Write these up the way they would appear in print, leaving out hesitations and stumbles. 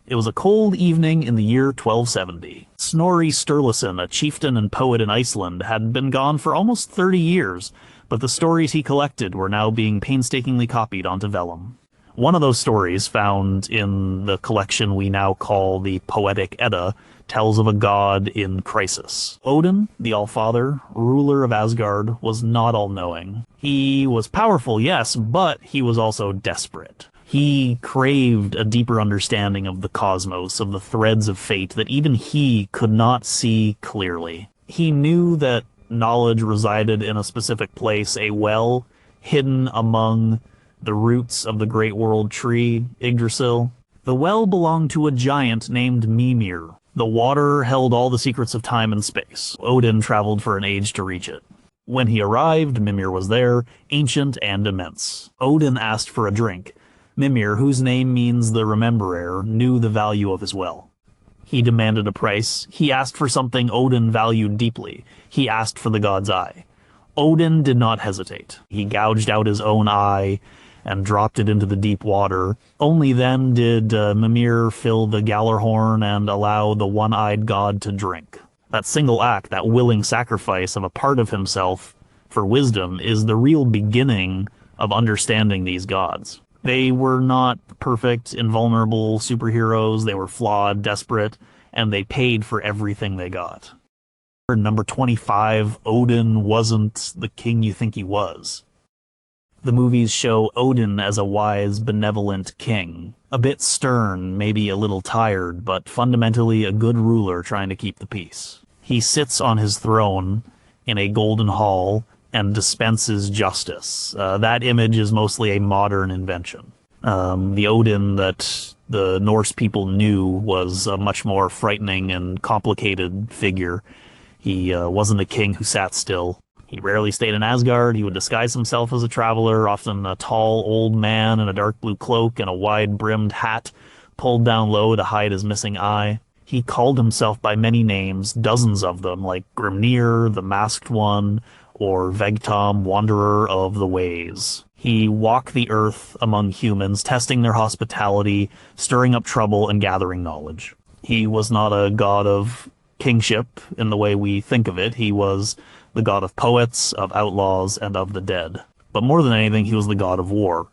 It was a cold evening in the year 1270. Snorri Sturluson, a chieftain and poet in Iceland, had been gone for almost 30 years, but the stories he collected were now being painstakingly copied onto vellum. One of those stories, found in the collection we now call the Poetic Edda, tells of a god in crisis. Odin, the All-Father, ruler of Asgard, was not all-knowing. He was powerful, yes, but he was also desperate. He craved a deeper understanding of the cosmos, of the threads of fate that even he could not see clearly. He knew that knowledge resided in a specific place, a well hidden among the roots of the great world tree, Yggdrasil. The well belonged to a giant named Mimir. The water held all the secrets of time and space. Odin traveled for an age to reach it. When he arrived, Mimir was there, ancient and immense. Odin asked for a drink. Mimir, whose name means the Rememberer, knew the value of his well. He demanded a price. He asked for something Odin valued deeply. He asked for the god's eye. Odin did not hesitate. He gouged out his own eye and dropped it into the deep water. Only then did Mimir fill the Gallarhorn and allow the one-eyed god to drink. That single act, that willing sacrifice of a part of himself for wisdom, is the real beginning of understanding these gods. They were not perfect, invulnerable superheroes. They were flawed, desperate, and they paid for everything they got. Number 25, Odin wasn't the king you think he was. The movies show Odin as a wise, benevolent king. A bit stern, maybe a little tired, but fundamentally a good ruler trying to keep the peace. He sits on his throne in a golden hall and dispenses justice. That image is mostly a modern invention. The Odin that the Norse people knew was a much more frightening and complicated figure. He wasn't a king who sat still. He rarely stayed in Asgard. He would disguise himself as a traveler, often a tall old man in a dark blue cloak and a wide-brimmed hat pulled down low to hide his missing eye. He called himself by many names, dozens of them, like Grimnir, the Masked One, or Vegtam, Wanderer of the Ways. He walked the earth among humans, testing their hospitality, stirring up trouble, and gathering knowledge. He was not a god of kingship in the way we think of it. He was the god of poets, of outlaws, and of the dead. But more than anything, he was the god of war.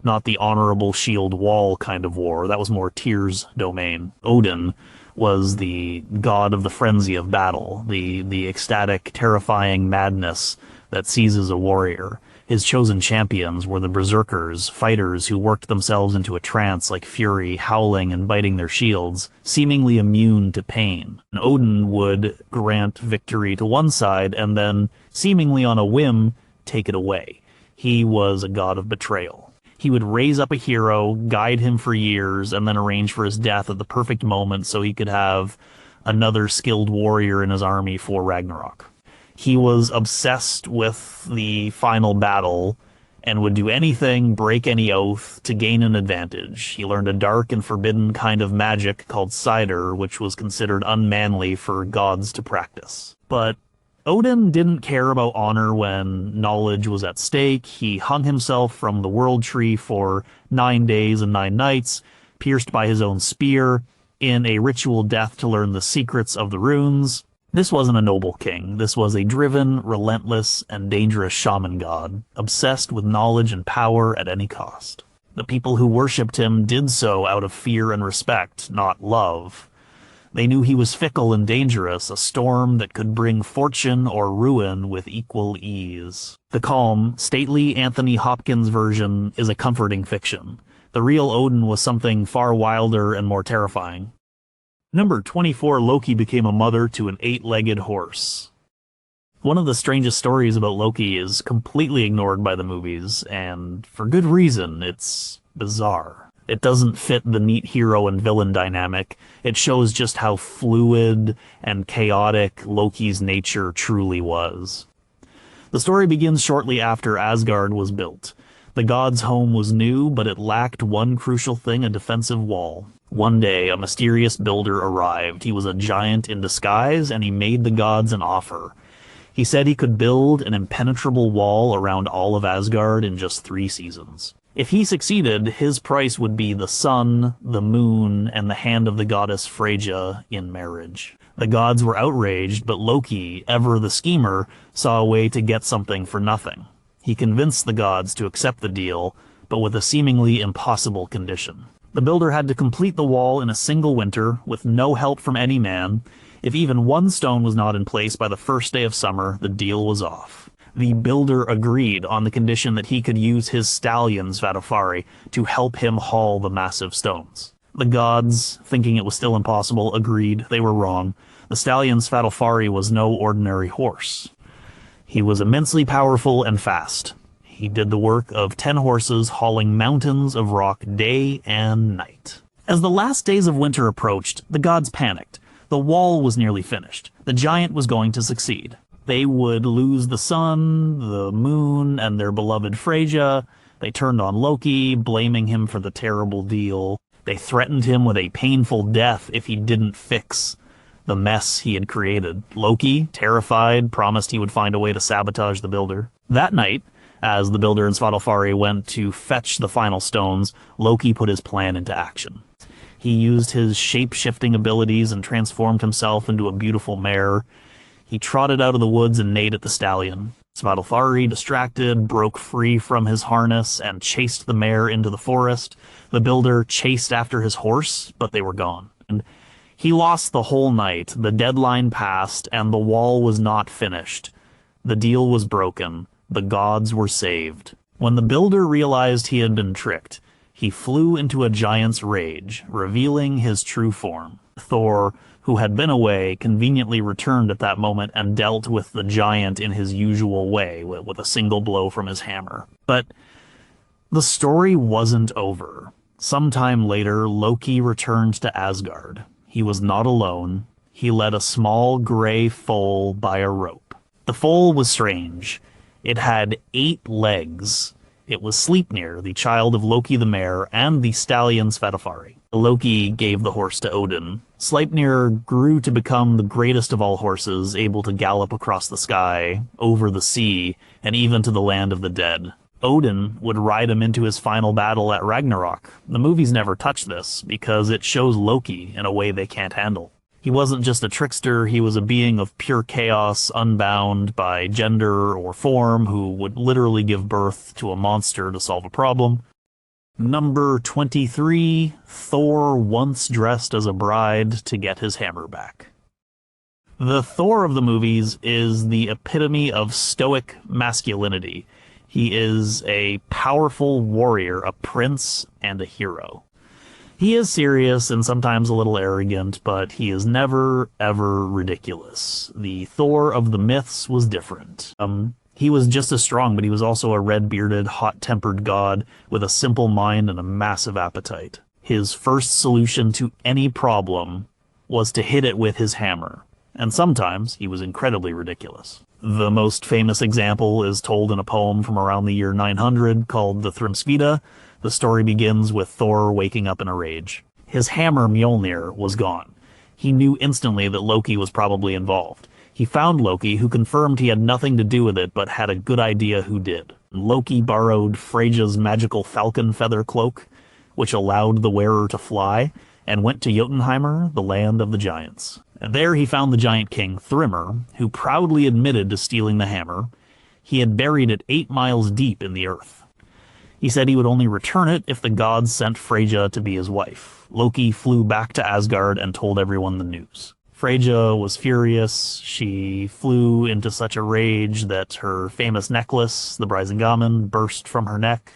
Not the honorable shield wall kind of war. That was more Tyr's domain. Odin was the god of the frenzy of battle, the ecstatic, terrifying madness that seizes a warrior. His chosen champions were the berserkers, fighters who worked themselves into a trance like fury, howling and biting their shields, seemingly immune to pain. And Odin would grant victory to one side and then, seemingly on a whim, take it away. He was a god of betrayal. He would raise up a hero, guide him for years, and then arrange for his death at the perfect moment so he could have another skilled warrior in his army for Ragnarok. He was obsessed with the final battle and would do anything, break any oath, to gain an advantage. He learned a dark and forbidden kind of magic called cider, which was considered unmanly for gods to practice. But Odin didn't care about honor when knowledge was at stake. He hung himself from the world tree for 9 days and 9 nights, pierced by his own spear, in a ritual death to learn the secrets of the runes. This wasn't a noble king. This was a driven, relentless, and dangerous shaman god, obsessed with knowledge and power at any cost. The people who worshipped him did so out of fear and respect, not love. They knew he was fickle and dangerous, a storm that could bring fortune or ruin with equal ease. The calm, stately Anthony Hopkins version is a comforting fiction. The real Odin was something far wilder and more terrifying. Number 24, Loki became a mother to an 8-legged horse. One of the strangest stories about Loki is completely ignored by the movies, and for good reason. It's bizarre. It doesn't fit the neat hero and villain dynamic. It shows just how fluid and chaotic Loki's nature truly was. The story begins shortly after Asgard was built. The god's home was new, but it lacked one crucial thing: a defensive wall. One day, a mysterious builder arrived. He was a giant in disguise, and he made the gods an offer. He said he could build an impenetrable wall around all of Asgard in just 3 seasons. If he succeeded, his price would be the sun, the moon, and the hand of the goddess Freyja in marriage. The gods were outraged, but Loki, ever the schemer, saw a way to get something for nothing. He convinced the gods to accept the deal, but with a seemingly impossible condition. The builder had to complete the wall in a single winter, with no help from any man. If even one stone was not in place by the first day of summer, the deal was off. The builder agreed on the condition that he could use his stallion Svadilfari to help him haul the massive stones. The gods, thinking it was still impossible, agreed. They were wrong. The stallion Svadilfari was no ordinary horse. He was immensely powerful and fast. He did the work of 10 horses hauling mountains of rock day and night. As the last days of winter approached, the gods panicked. The wall was nearly finished. The giant was going to succeed. They would lose the sun, the moon, and their beloved Freyja. They turned on Loki, blaming him for the terrible deal. They threatened him with a painful death if he didn't fix the mess he had created. Loki, terrified, promised he would find a way to sabotage the builder. That night, as the builder and Svadilfari went to fetch the final stones, Loki put his plan into action. He used his shape-shifting abilities and transformed himself into a beautiful mare. He trotted out of the woods and neighed at the stallion. Svadilfari, distracted, broke free from his harness and chased the mare into the forest. The builder chased after his horse, but they were gone. And he lost the whole night. The deadline passed, and the wall was not finished. The deal was broken. The gods were saved. When the builder realized he had been tricked, he flew into a giant's rage, revealing his true form. Thor, who had been away, conveniently returned at that moment and dealt with the giant in his usual way, with a single blow from his hammer. But the story wasn't over. Sometime later, Loki returned to Asgard. He was not alone. He led a small gray foal by a rope. The foal was strange. It had 8 legs. It was Sleipnir, the child of Loki the mare, and the stallion Svadilfari. Loki gave the horse to Odin. Sleipnir grew to become the greatest of all horses, able to gallop across the sky, over the sea, and even to the land of the dead. Odin would ride him into his final battle at Ragnarok. The movies never touch this, because it shows Loki in a way they can't handle. He wasn't just a trickster, he was a being of pure chaos, unbound by gender or form, who would literally give birth to a monster to solve a problem. Number 23, Thor once dressed as a bride to get his hammer back. The Thor of the movies is the epitome of stoic masculinity. He is a powerful warrior, a prince, and a hero. He is serious and sometimes a little arrogant, but he is never, ever ridiculous. The Thor of the myths was different. He was just as strong, but he was also a red-bearded, hot-tempered god with a simple mind and a massive appetite. His first solution to any problem was to hit it with his hammer, and sometimes he was incredibly ridiculous. The most famous example is told in a poem from around the year 900 called the Thrymskvida. The story begins with Thor waking up in a rage. His hammer Mjolnir was gone. He knew instantly that Loki was probably involved. He found Loki, who confirmed he had nothing to do with it, but had a good idea who did. Loki borrowed Freyja's magical falcon feather cloak, which allowed the wearer to fly, and went to Jotunheimr, the land of the giants. And there he found the giant king, Thrymr, who proudly admitted to stealing the hammer. He had buried it 8 miles deep in the earth. He said he would only return it if the gods sent Freyja to be his wife. Loki flew back to Asgard and told everyone the news. Freyja was furious. She flew into such a rage that her famous necklace, the Brisingamen, burst from her neck.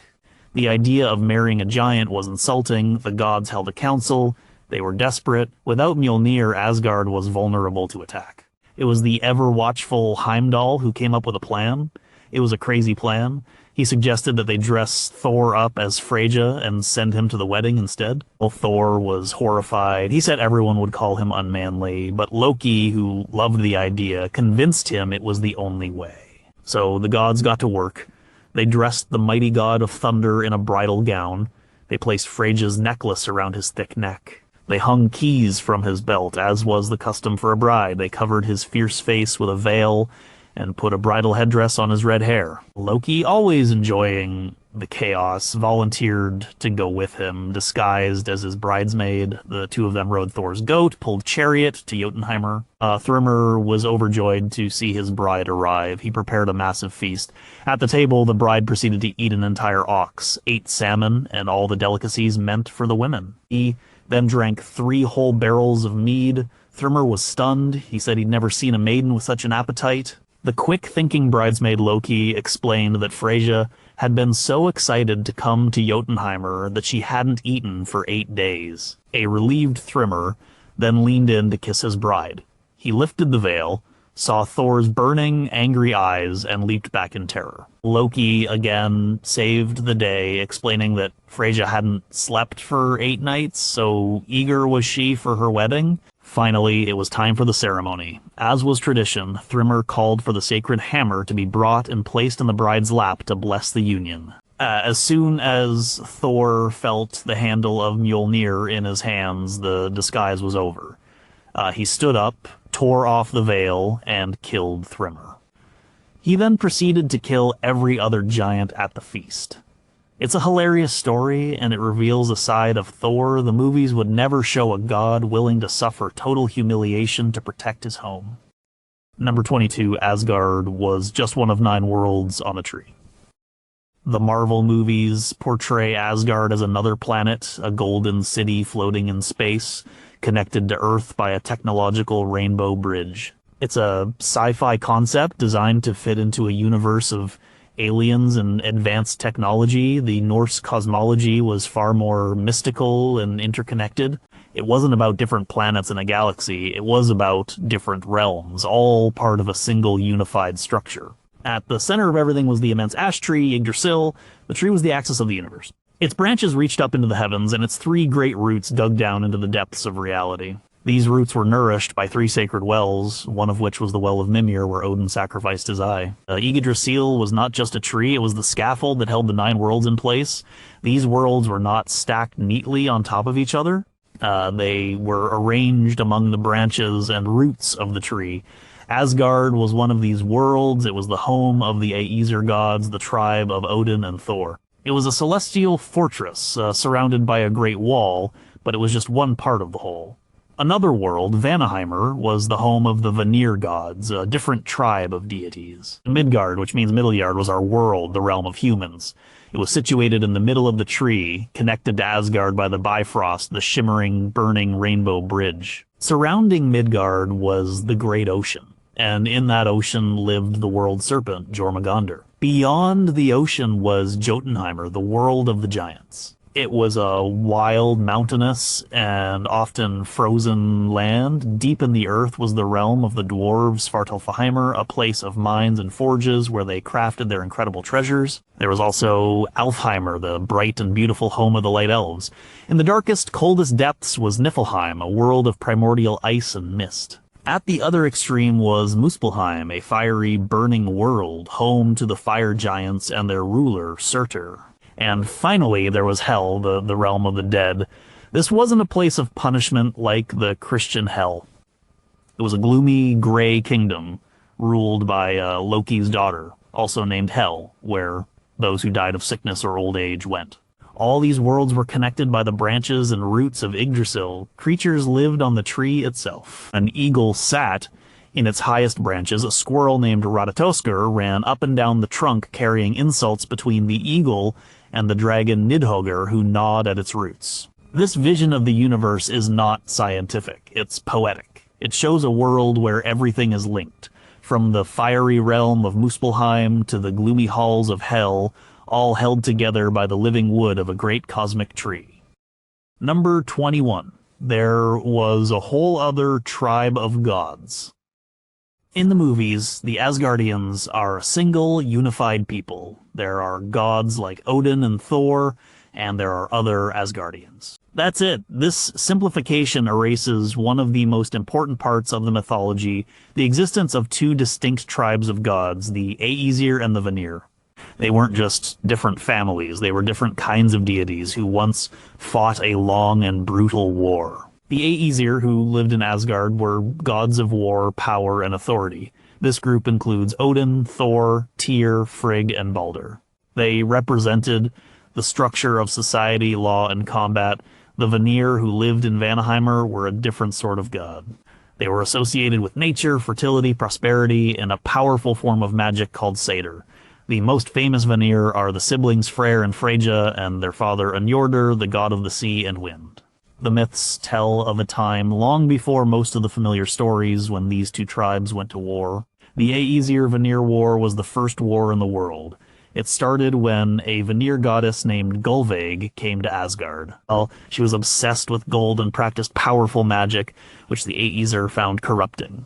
The idea of marrying a giant was insulting. The gods held a council. They were desperate. Without Mjolnir, Asgard was vulnerable to attack. It was the ever-watchful Heimdall who came up with a plan. It was a crazy plan. He suggested that they dress Thor up as Freyja and send him to the wedding instead. Well, Thor was horrified. He said everyone would call him unmanly, but Loki, who loved the idea, convinced him it was the only way. So the gods got to work. They dressed the mighty god of thunder in a bridal gown. They placed Freyja's necklace around his thick neck. They hung keys from his belt, as was the custom for a bride. They covered his fierce face with a veil, and put a bridal headdress on his red hair. Loki, always enjoying the chaos, volunteered to go with him, disguised as his bridesmaid. The two of them rode Thor's goat, pulled chariot to Jotunheimer. Thrymr was overjoyed to see his bride arrive. He prepared a massive feast. At the table, the bride proceeded to eat an entire ox, ate salmon, and all the delicacies meant for the women. He then drank 3 whole barrels of mead. Thrymr was stunned. He said he'd never seen a maiden with such an appetite. The quick-thinking bridesmaid Loki explained that Freyja had been so excited to come to Jotunheimer that she hadn't eaten for 8 days. A relieved Thrymr then leaned in to kiss his bride. He lifted the veil, saw Thor's burning, angry eyes, and leaped back in terror. Loki again saved the day, explaining that Freyja hadn't slept for 8 nights, so eager was she for her wedding. Finally, it was time for the ceremony. As was tradition, Thrymr called for the sacred hammer to be brought and placed in the bride's lap to bless the union. As soon as Thor felt the handle of Mjolnir in his hands, the disguise was over. He stood up, tore off the veil, and killed Thrymr. He then proceeded to kill every other giant at the feast. It's a hilarious story, and it reveals a side of Thor the movies would never show a god willing to suffer total humiliation to protect his home. Number 22, Asgard was just one of 9 worlds on a tree. The Marvel movies portray Asgard as another planet, a golden city floating in space, connected to Earth by a technological rainbow bridge. It's a sci-fi concept designed to fit into a universe of aliens and advanced technology. The Norse cosmology was far more mystical and interconnected. It wasn't about different planets in a galaxy, it was about different realms, all part of a single unified structure. At the center of everything was the immense ash tree, Yggdrasil. The tree was the axis of the universe. Its branches reached up into the heavens, and its 3 great roots dug down into the depths of reality. These roots were nourished by 3 sacred wells, one of which was the Well of Mimir, where Odin sacrificed his eye. Yggdrasil was not just a tree, it was the scaffold that held the 9 worlds in place. These worlds were not stacked neatly on top of each other. They were arranged among the branches and roots of the tree. Asgard was one of these worlds. It was the home of the Æsir gods, the tribe of Odin and Thor. It was a celestial fortress surrounded by a great wall, but it was just one part of the whole. Another world, Vaniheimer, was the home of the Vanir gods, a different tribe of deities. Midgard, which means middle yard, was our world, the realm of humans. It was situated in the middle of the tree, connected to Asgard by the Bifrost, the shimmering, burning rainbow bridge. Surrounding Midgard was the Great Ocean, and in that ocean lived the world serpent, Jormungandr. Beyond the ocean was Jotunheimer, the world of the giants. It was a wild, mountainous, and often frozen land. Deep in the earth was the realm of the dwarves, Svartalfheimr, a place of mines and forges where they crafted their incredible treasures. There was also Alfheimr, the bright and beautiful home of the light elves. In the darkest, coldest depths was Niflheim, a world of primordial ice and mist. At the other extreme was Muspelheim, a fiery, burning world, home to the fire giants and their ruler, Surtur. And finally, there was Hell, the realm of the dead. This wasn't a place of punishment like the Christian hell. It was a gloomy, gray kingdom ruled by Loki's daughter, also named Hel, where those who died of sickness or old age went. All these worlds were connected by the branches and roots of Yggdrasil. Creatures lived on the tree itself. An eagle sat in its highest branches. A squirrel named Ratatoskr ran up and down the trunk carrying insults between the eagle and the dragon Nidhogger, who gnawed at its roots. This vision of the universe is not scientific, it's poetic. It shows a world where everything is linked, from the fiery realm of Muspelheim to the gloomy halls of Hell, all held together by the living wood of a great cosmic tree. Number 21. There was a whole other tribe of gods. In the movies, the Asgardians are a single, unified people. There are gods like Odin and Thor, and there are other Asgardians. That's it. This simplification erases one of the most important parts of the mythology, the existence of 2 distinct tribes of gods, the Æsir and the Vanir. They weren't just different families, they were different kinds of deities who once fought a long and brutal war. The Æsir, who lived in Asgard, were gods of war, power, and authority. This group includes Odin, Thor, Tyr, Frigg, and Balder. They represented the structure of society, law, and combat. The Vanir who lived in Valheimer were a different sort of god. They were associated with nature, fertility, prosperity, and a powerful form of magic called Satyr. The most famous Vanir are the siblings Freyr and Freyja, and their father Njordr, the god of the sea and wind. The myths tell of a time long before most of the familiar stories when these two tribes went to war. The Æsir-Vanir War was the first war in the world. It started when a Vanir goddess named Gullveig came to Asgard. Well, she was obsessed with gold and practiced powerful magic, which the Æsir found corrupting.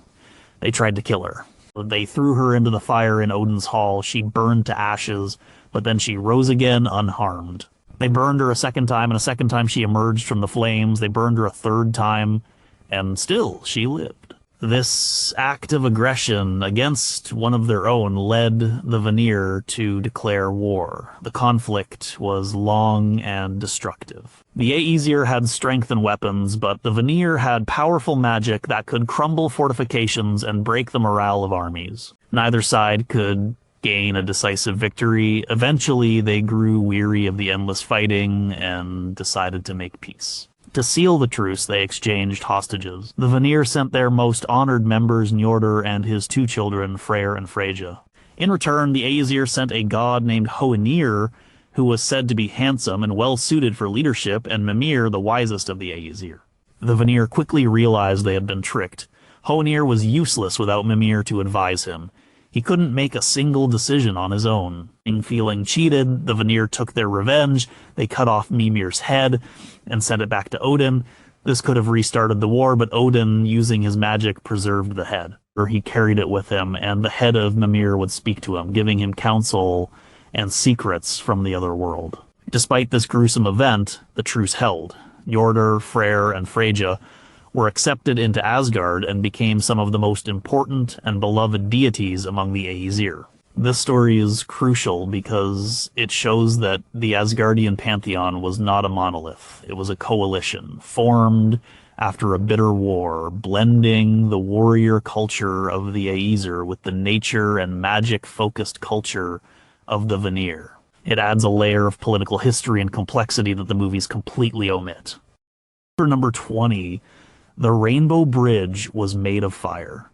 They tried to kill her. They threw her into the fire in Odin's hall. She burned to ashes, but then she rose again unharmed. They burned her a second time, and a second time she emerged from the flames. They burned her a third time, and still she lived. This act of aggression against one of their own led the Vanir to declare war. The conflict was long and destructive. The Æsir had strength and weapons, but the Vanir had powerful magic that could crumble fortifications and break the morale of armies. Neither side could gain a decisive victory. Eventually, they grew weary of the endless fighting and decided to make peace. To seal the truce, they exchanged hostages. The Vanir sent their most honored members Njordr and his two children, Freyr and Freyja. In return, the Æsir sent a god named Hoenir, who was said to be handsome and well-suited for leadership, and Mimir, the wisest of the Æsir. The Vanir quickly realized they had been tricked. Hoenir was useless without Mimir to advise him. He couldn't make a single decision on his own. In feeling cheated, the Vanir took their revenge. They cut off Mimir's head and sent it back to Odin. This could have restarted the war, but Odin, using his magic, preserved the head. Or he carried it with him, and the head of Mimir would speak to him, giving him counsel and secrets from the other world. Despite this gruesome event, the truce held. Njordr, Freyr, and Freyja were accepted into Asgard and became some of the most important and beloved deities among the Æsir. This story is crucial because it shows that the Asgardian pantheon was not a monolith. It was a coalition, formed after a bitter war, blending the warrior culture of the Æsir with the nature and magic-focused culture of the Vanir. It adds a layer of political history and complexity that the movies completely omit. For number 20, the Rainbow Bridge was made of fire.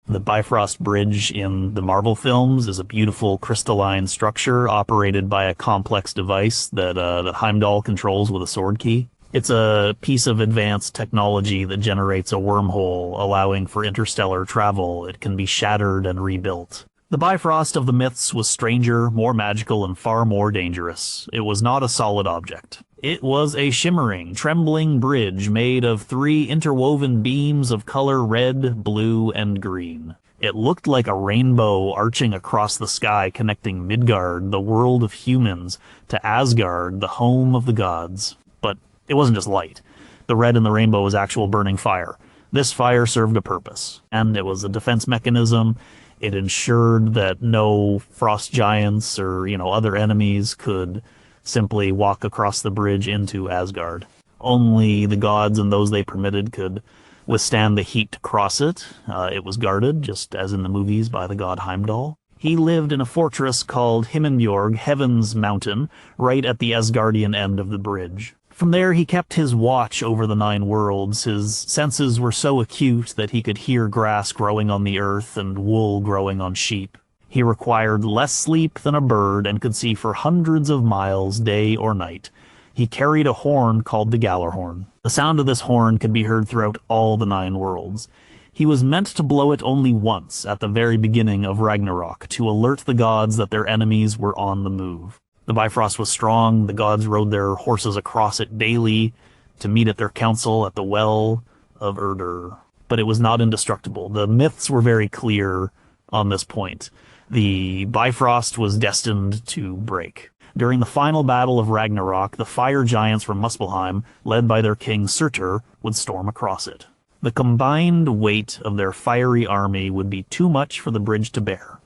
The Bifrost Bridge in the Marvel films is a beautiful crystalline structure operated by a complex device that Heimdall controls with a sword key. It's a piece of advanced technology that generates a wormhole, allowing for interstellar travel. It can be shattered and rebuilt. The Bifrost of the myths was stranger, more magical, and far more dangerous. It was not a solid object. It was a shimmering, trembling bridge made of 3 interwoven beams of color red, blue, and green. It looked like a rainbow arching across the sky, connecting Midgard, the world of humans, to Asgard, the home of the gods. But it wasn't just light. The red in the rainbow was actual burning fire. This fire served a purpose, and it was a defense mechanism. It ensured that no frost giants or, other enemies could simply walk across the bridge into Asgard. Only the gods and those they permitted could withstand the heat to cross it. It was guarded, just as in the movies, by the god Heimdall. He lived in a fortress called Himinbjorg, Heaven's Mountain, right at the Asgardian end of the bridge. From there, he kept his watch over the 9 worlds. His senses were so acute that he could hear grass growing on the earth and wool growing on sheep. He required less sleep than a bird and could see for hundreds of miles, day or night. He carried a horn called the Gallarhorn. The sound of this horn could be heard throughout all the 9 worlds. He was meant to blow it only once, at the very beginning of Ragnarok, to alert the gods that their enemies were on the move. The Bifrost was strong. The gods rode their horses across it daily to meet at their council at the Well of Urdr. But it was not indestructible. The myths were very clear on this point. The Bifrost was destined to break. During the final battle of Ragnarok, the fire giants from Muspelheim, led by their king Surtur, would storm across it. The combined weight of their fiery army would be too much for the bridge to bear.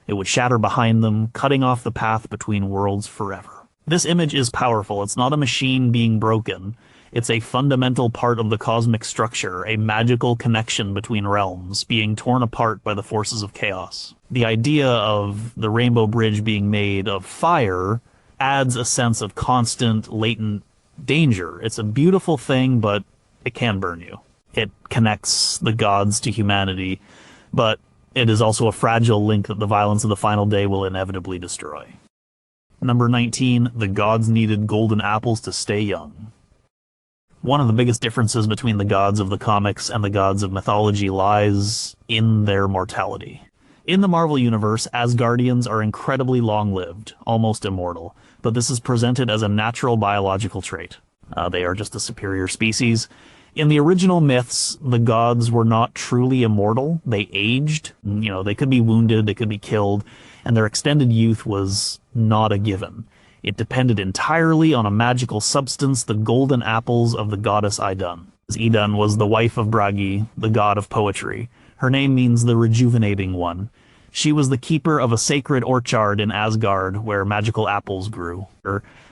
It would shatter behind them, cutting off the path between worlds forever. This image is powerful. It's not a machine being broken. It's a fundamental part of the cosmic structure, a magical connection between realms, being torn apart by the forces of chaos. The idea of the Rainbow Bridge being made of fire adds a sense of constant, latent danger. It's a beautiful thing, but it can burn you. It connects the gods to humanity, but it is also a fragile link that the violence of the final day will inevitably destroy. Number 19, the gods needed golden apples to stay young. One of the biggest differences between the gods of the comics and the gods of mythology lies in their mortality. In the Marvel Universe, Asgardians are incredibly long-lived, almost immortal, but this is presented as a natural biological trait. They are just a superior species. In the original myths, the gods were not truly immortal. They aged. They could be wounded, they could be killed, and their extended youth was not a given. It depended entirely on a magical substance, the golden apples of the goddess Idun. Idun was the wife of Bragi, the god of poetry. Her name means the rejuvenating one. She was the keeper of a sacred orchard in Asgard where magical apples grew.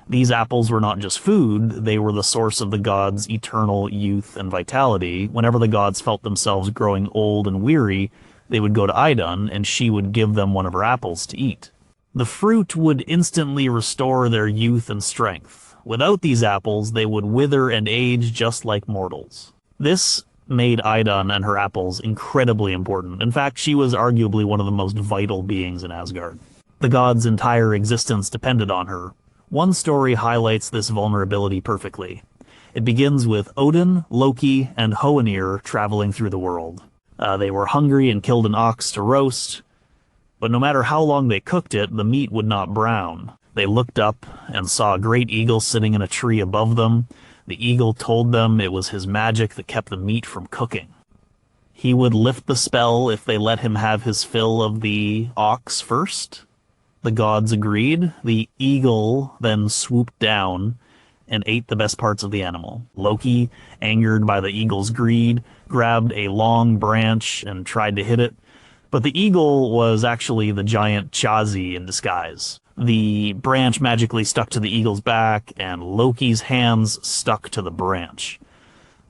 These apples were not just food, they were the source of the gods' eternal youth and vitality. Whenever the gods felt themselves growing old and weary, they would go to Idun, and she would give them one of her apples to eat. The fruit would instantly restore their youth and strength. Without these apples, they would wither and age just like mortals. This made Idun and her apples incredibly important. In fact, she was arguably one of the most vital beings in Asgard. The gods' entire existence depended on her. One story highlights this vulnerability perfectly. It begins with Odin, Loki, and Vanir traveling through the world. They were hungry and killed an ox to roast, but no matter how long they cooked it, the meat would not brown. They looked up and saw a great eagle sitting in a tree above them. The eagle told them it was his magic that kept the meat from cooking. He would lift the spell if they let him have his fill of the ox first. The gods agreed. The eagle then swooped down and ate the best parts of the animal. Loki, angered by the eagle's greed, grabbed a long branch and tried to hit it, but the eagle was actually the giant Chazi in disguise. The branch magically stuck to the eagle's back, and Loki's hands stuck to the branch.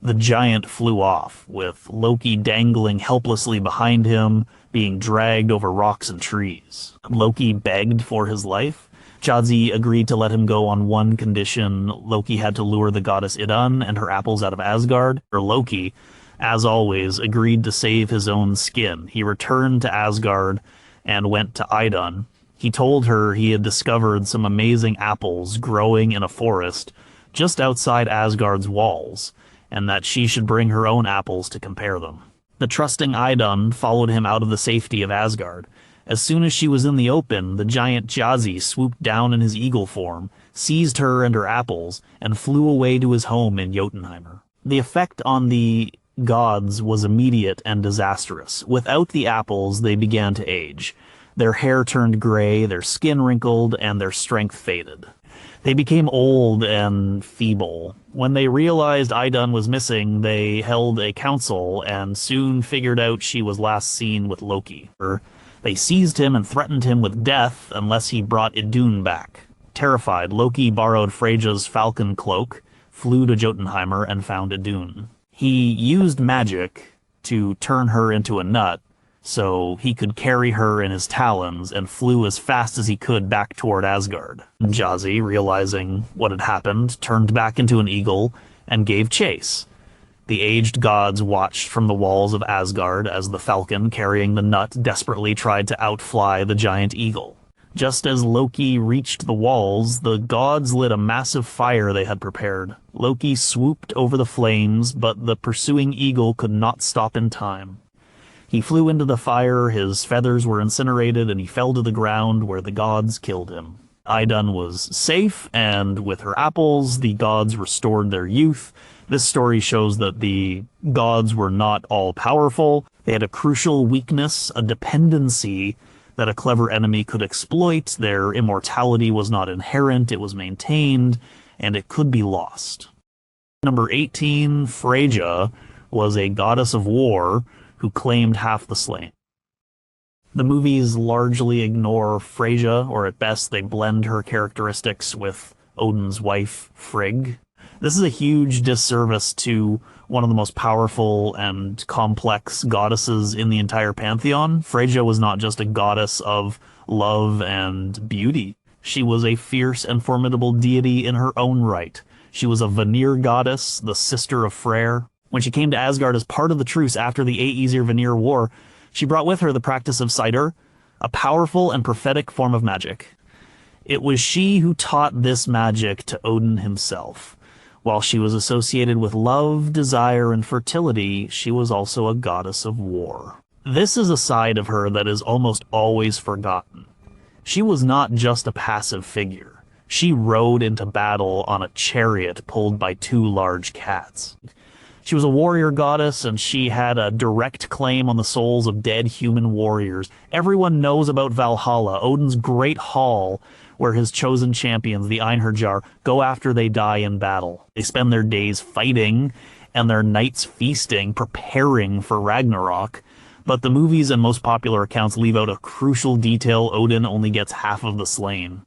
The giant flew off, with Loki dangling helplessly behind him, being dragged over rocks and trees. Loki begged for his life. Chazi agreed to let him go on one condition: Loki had to lure the goddess Idun and her apples out of Asgard. Loki, as always, agreed to save his own skin. He returned to Asgard and went to Idun. He told her he had discovered some amazing apples growing in a forest just outside Asgard's walls, and that she should bring her own apples to compare them. The trusting Idun followed him out of the safety of Asgard. As soon as she was in the open, the giant Chazi swooped down in his eagle form, seized her and her apples, and flew away to his home in Jotunheimer. The effect on the gods was immediate and disastrous. Without the apples, they began to age. Their hair turned gray, their skin wrinkled, and their strength faded. They became old and feeble. When they realized Idun was missing, they held a council and soon figured out she was last seen with Loki. They seized him and threatened him with death unless he brought Idun back. Terrified, Loki borrowed Freyja's falcon cloak, flew to Jotunheimer, and found Idun. He used magic to turn her into a nut, so he could carry her in his talons, and flew as fast as he could back toward Asgard. Chazi, realizing what had happened, turned back into an eagle and gave chase. The aged gods watched from the walls of Asgard as the falcon carrying the nut desperately tried to outfly the giant eagle. Just as Loki reached the walls, the gods lit a massive fire they had prepared. Loki swooped over the flames, but the pursuing eagle could not stop in time. He flew into the fire, his feathers were incinerated, and he fell to the ground where the gods killed him. Idun was safe, and with her apples, the gods restored their youth. This story shows that the gods were not all-powerful. They had a crucial weakness, a dependency that a clever enemy could exploit. Their immortality was not inherent, it was maintained, and it could be lost. Number 18, Freyja was a goddess of war who claimed half the slain. The movies largely ignore Freyja, or at best they blend her characteristics with Odin's wife, Frigg. This is a huge disservice to one of the most powerful and complex goddesses in the entire pantheon. Freyja was not just a goddess of love and beauty. She was a fierce and formidable deity in her own right. She was a Vanir goddess, the sister of Freyr. When she came to Asgard as part of the truce after the Æsir-Vanir War, she brought with her the practice of cider, a powerful and prophetic form of magic. It was she who taught this magic to Odin himself. While she was associated with love, desire, and fertility, she was also a goddess of war. This is a side of her that is almost always forgotten. She was not just a passive figure. She rode into battle on a chariot pulled by 2 large cats. She was a warrior goddess, and she had a direct claim on the souls of dead human warriors. Everyone knows about Valhalla, Odin's great hall, where his chosen champions, the Einherjar, go after they die in battle. They spend their days fighting and their nights feasting, preparing for Ragnarok. But the movies and most popular accounts leave out a crucial detail: Odin only gets half of the slain.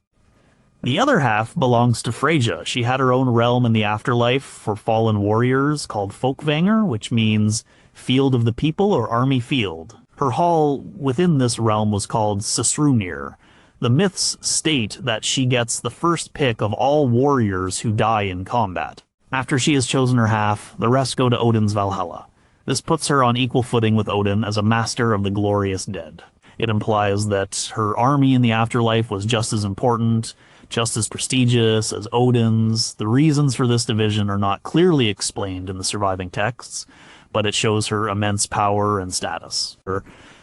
The other half belongs to Freyja. She had her own realm in the afterlife for fallen warriors called Folkvanger, which means Field of the People or Army Field. Her hall within this realm was called Sisrunir. The myths state that she gets the first pick of all warriors who die in combat. After she has chosen her half, the rest go to Odin's Valhalla. This puts her on equal footing with Odin as a master of the glorious dead. It implies that her army in the afterlife was just as important, just as prestigious as Odin's. The reasons for this division are not clearly explained in the surviving texts, but it shows her immense power and status.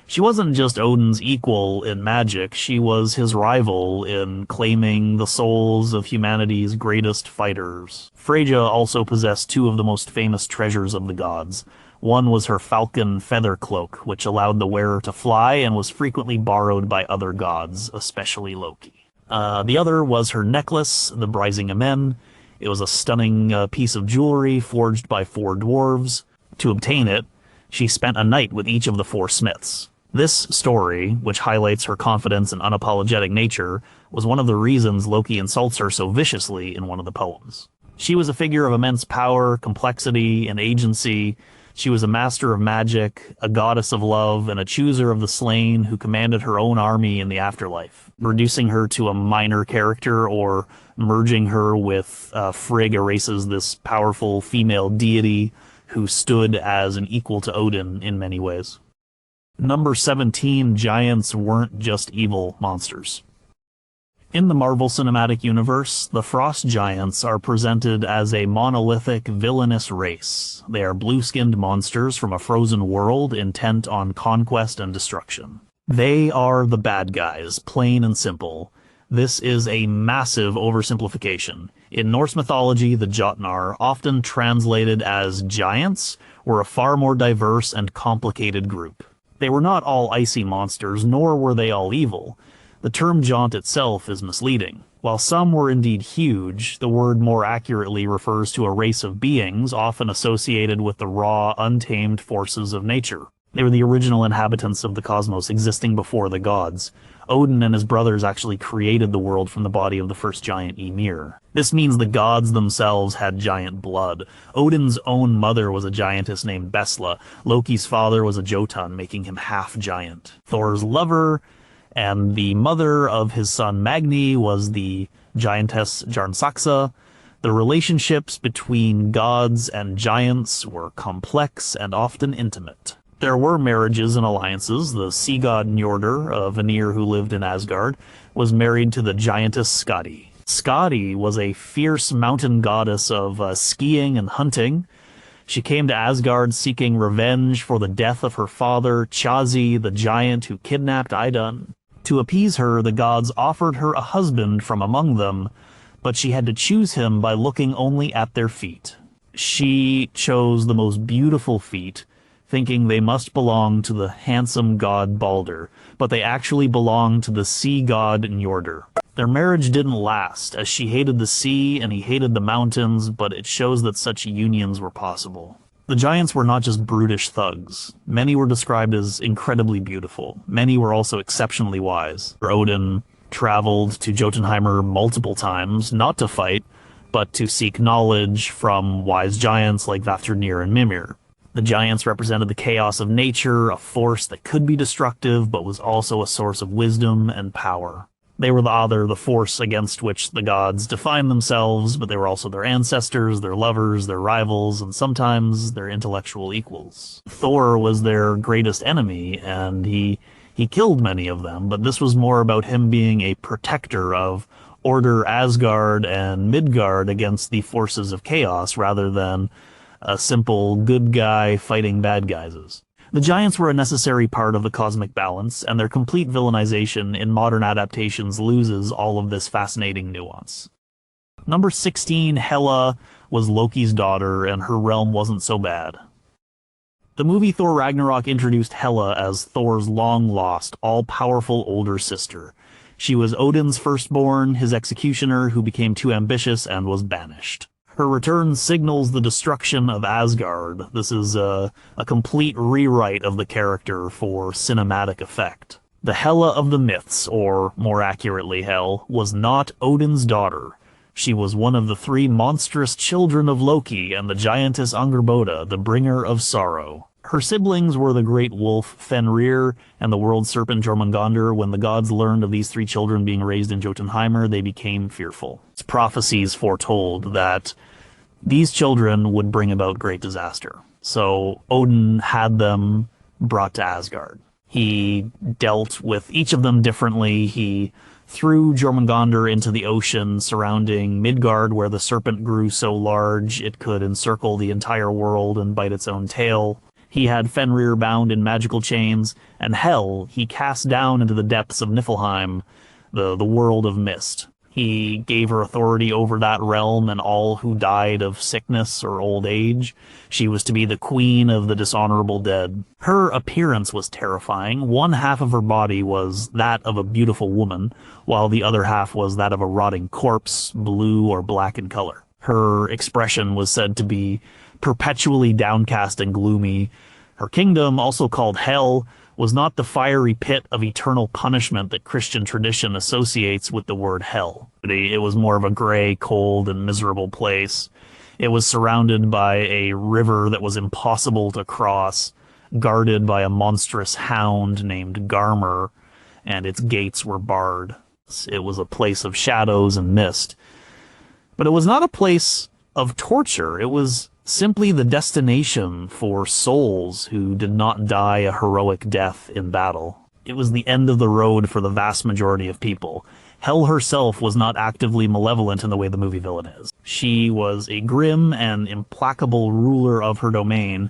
She wasn't just Odin's equal in magic, she was his rival in claiming the souls of humanity's greatest fighters. Freyja also possessed 2 of the most famous treasures of the gods. One was her falcon feather cloak, which allowed the wearer to fly and was frequently borrowed by other gods, especially Loki. The other was her necklace, the Brising Amen. It was a stunning piece of jewelry forged by 4 dwarves. To obtain it, she spent a night with each of the 4 smiths. This story, which highlights her confidence and unapologetic nature, was one of the reasons Loki insults her so viciously in one of the poems. She was a figure of immense power, complexity, and agency. She was a master of magic, a goddess of love, and a chooser of the slain who commanded her own army in the afterlife. Reducing her to a minor character or merging her with Frigg erases this powerful female deity who stood as an equal to Odin in many ways. Number 17, giants weren't just evil monsters. In the Marvel Cinematic Universe, the Frost Giants are presented as a monolithic, villainous race. They are blue-skinned monsters from a frozen world intent on conquest and destruction. They are the bad guys, plain and simple. This is a massive oversimplification. In Norse mythology, the Jotnar, often translated as giants, were a far more diverse and complicated group. They were not all icy monsters, nor were they all evil. The term jaunt itself is misleading. While some were indeed huge, the word more accurately refers to a race of beings often associated with the raw, untamed forces of nature. They were the original inhabitants of the cosmos, existing before the gods. Odin and his brothers actually created the world from the body of the first giant Ymir. This means the gods themselves had giant blood. Odin's own mother was a giantess named Besla. Loki's father was a Jotun, making him half giant. Thor's lover and the mother of his son Magni was the giantess Jarnsaxa. The relationships between gods and giants were complex and often intimate. There were marriages and alliances. The sea god Njordr, a Vanir who lived in Asgard, was married to the giantess Skadi. Skadi was a fierce mountain goddess of skiing and hunting. She came to Asgard seeking revenge for the death of her father, Chazi, the giant who kidnapped Idun. To appease her, the gods offered her a husband from among them, but she had to choose him by looking only at their feet. She chose the most beautiful feet, thinking they must belong to the handsome god Balder, but they actually belonged to the sea god Njordr. Their marriage didn't last, as she hated the sea and he hated the mountains, but it shows that such unions were possible. The giants were not just brutish thugs. Many were described as incredibly beautiful. Many were also exceptionally wise. Odin traveled to Jotunheimr multiple times, not to fight, but to seek knowledge from wise giants like Vafthrûdnir and Mimir. The giants represented the chaos of nature, a force that could be destructive, but was also a source of wisdom and power. They were the force against which the gods defined themselves, but they were also their ancestors, their lovers, their rivals, and sometimes their intellectual equals. Thor was their greatest enemy, and he killed many of them, but this was more about him being a protector of Order Asgard and Midgard against the forces of chaos, rather than a simple good guy fighting bad guys. The giants were a necessary part of the cosmic balance, and their complete villainization in modern adaptations loses all of this fascinating nuance. Number 16, Hela, was Loki's daughter, and her realm wasn't so bad. The movie Thor Ragnarok introduced Hela as Thor's long-lost, all-powerful older sister. She was Odin's firstborn, his executioner, who became too ambitious and was banished. Her return signals the destruction of Asgard. This is a complete rewrite of the character for cinematic effect. The Hela of the myths, or more accurately Hel, was not Odin's daughter. She was one of the 3 monstrous children of Loki and the giantess Angerboda, the bringer of sorrow. Her siblings were the great wolf Fenrir and the world serpent Jormungandr. When the gods learned of these 3 children being raised in Jotunheimr, they became fearful. Its prophecies foretold that these children would bring about great disaster. So Odin had them brought to Asgard. He dealt with each of them differently. He threw Jormungandr into the ocean surrounding Midgard, where the serpent grew so large it could encircle the entire world and bite its own tail. He had Fenrir bound in magical chains, and Hel he cast down into the depths of Niflheim, the world of mist. He gave her authority over that realm and all who died of sickness or old age. She was to be the queen of the dishonorable dead. Her appearance was terrifying. One half of her body was that of a beautiful woman, while the other half was that of a rotting corpse, blue or black in color. Her expression was said to be perpetually downcast and gloomy. Her kingdom, also called Hell, was not the fiery pit of eternal punishment that Christian tradition associates with the word hell. It was more of a gray, cold, and miserable place. It was surrounded by a river that was impossible to cross, guarded by a monstrous hound named Garmr, and its gates were barred. It was a place of shadows and mist. But it was not a place of torture. It was simply the destination for souls who did not die a heroic death in battle. It was the end of the road for the vast majority of people. Hel herself was not actively malevolent in the way the movie villain is. She was a grim and implacable ruler of her domain,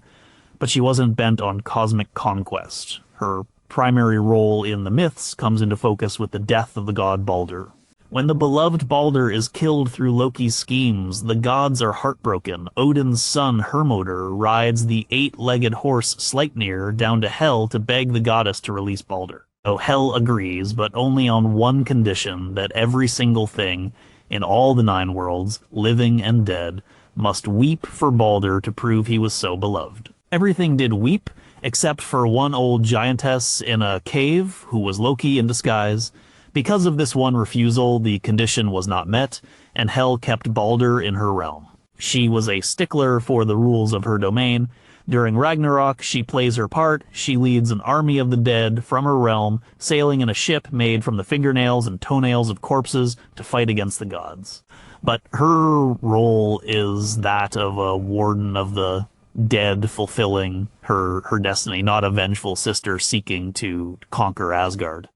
but she wasn't bent on cosmic conquest. Her primary role in the myths comes into focus with the death of the god Baldur. When the beloved Baldur is killed through Loki's schemes, the gods are heartbroken. Odin's son Hermodr rides the 8-legged horse Sleipnir down to Hel to beg the goddess to release Baldur. So Hel agrees, but only on one condition: that every single thing in all the 9 worlds, living and dead, must weep for Baldur to prove he was so beloved. Everything did weep, except for one old giantess in a cave, who was Loki in disguise. Because of this one refusal, the condition was not met, and Hel kept Baldur in her realm. She was a stickler for the rules of her domain. During Ragnarok, she plays her part. She leads an army of the dead from her realm, sailing in a ship made from the fingernails and toenails of corpses to fight against the gods. But her role is that of a warden of the dead, fulfilling her destiny, not a vengeful sister seeking to conquer Asgard.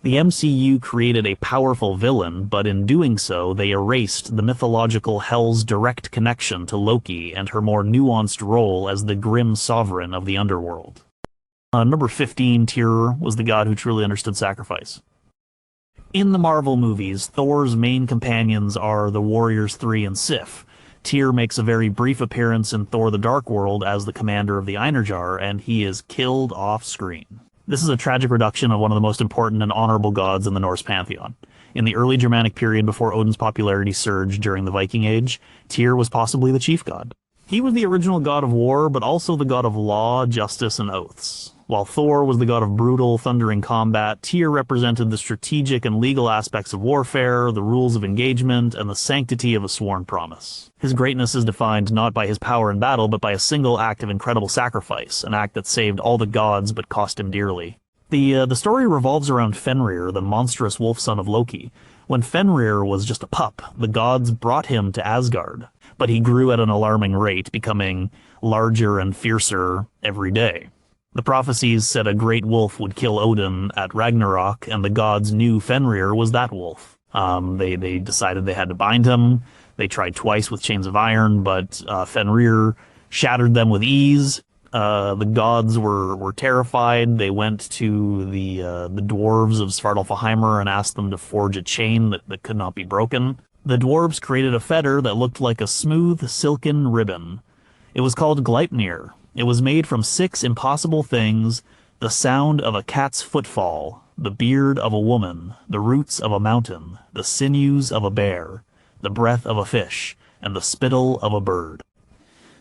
The MCU created a powerful villain, but in doing so, they erased the mythological Hel's direct connection to Loki and her more nuanced role as the grim sovereign of the underworld. Number 15, Tyr, was the god who truly understood sacrifice. In the Marvel movies, Thor's main companions are the Warriors 3 and Sif. Tyr makes a very brief appearance in Thor the Dark World as the commander of the Einherjar, and he is killed off-screen. This is a tragic reduction of one of the most important and honorable gods in the Norse pantheon. In the early Germanic period before Odin's popularity surged during the Viking Age, Tyr was possibly the chief god. He was the original god of war, but also the god of law, justice, and oaths. While Thor was the god of brutal, thundering combat, Tyr represented the strategic and legal aspects of warfare, the rules of engagement, and the sanctity of a sworn promise. His greatness is defined not by his power in battle, but by a single act of incredible sacrifice, an act that saved all the gods but cost him dearly. The story revolves around Fenrir, the monstrous wolf son of Loki. When Fenrir was just a pup, the gods brought him to Asgard, but he grew at an alarming rate, becoming larger and fiercer every day. The prophecies said a great wolf would kill Odin at Ragnarok, and the gods knew Fenrir was that wolf. They decided they had to bind him. They tried twice with chains of iron, but Fenrir shattered them with ease. The gods were terrified. They went to the dwarves of Svartalfheimr and asked them to forge a chain that could not be broken. The dwarves created a fetter that looked like a smooth, silken ribbon. It was called Gleipnir. It was made from 6 impossible things: the sound of a cat's footfall, the beard of a woman, the roots of a mountain, the sinews of a bear, the breath of a fish, and the spittle of a bird.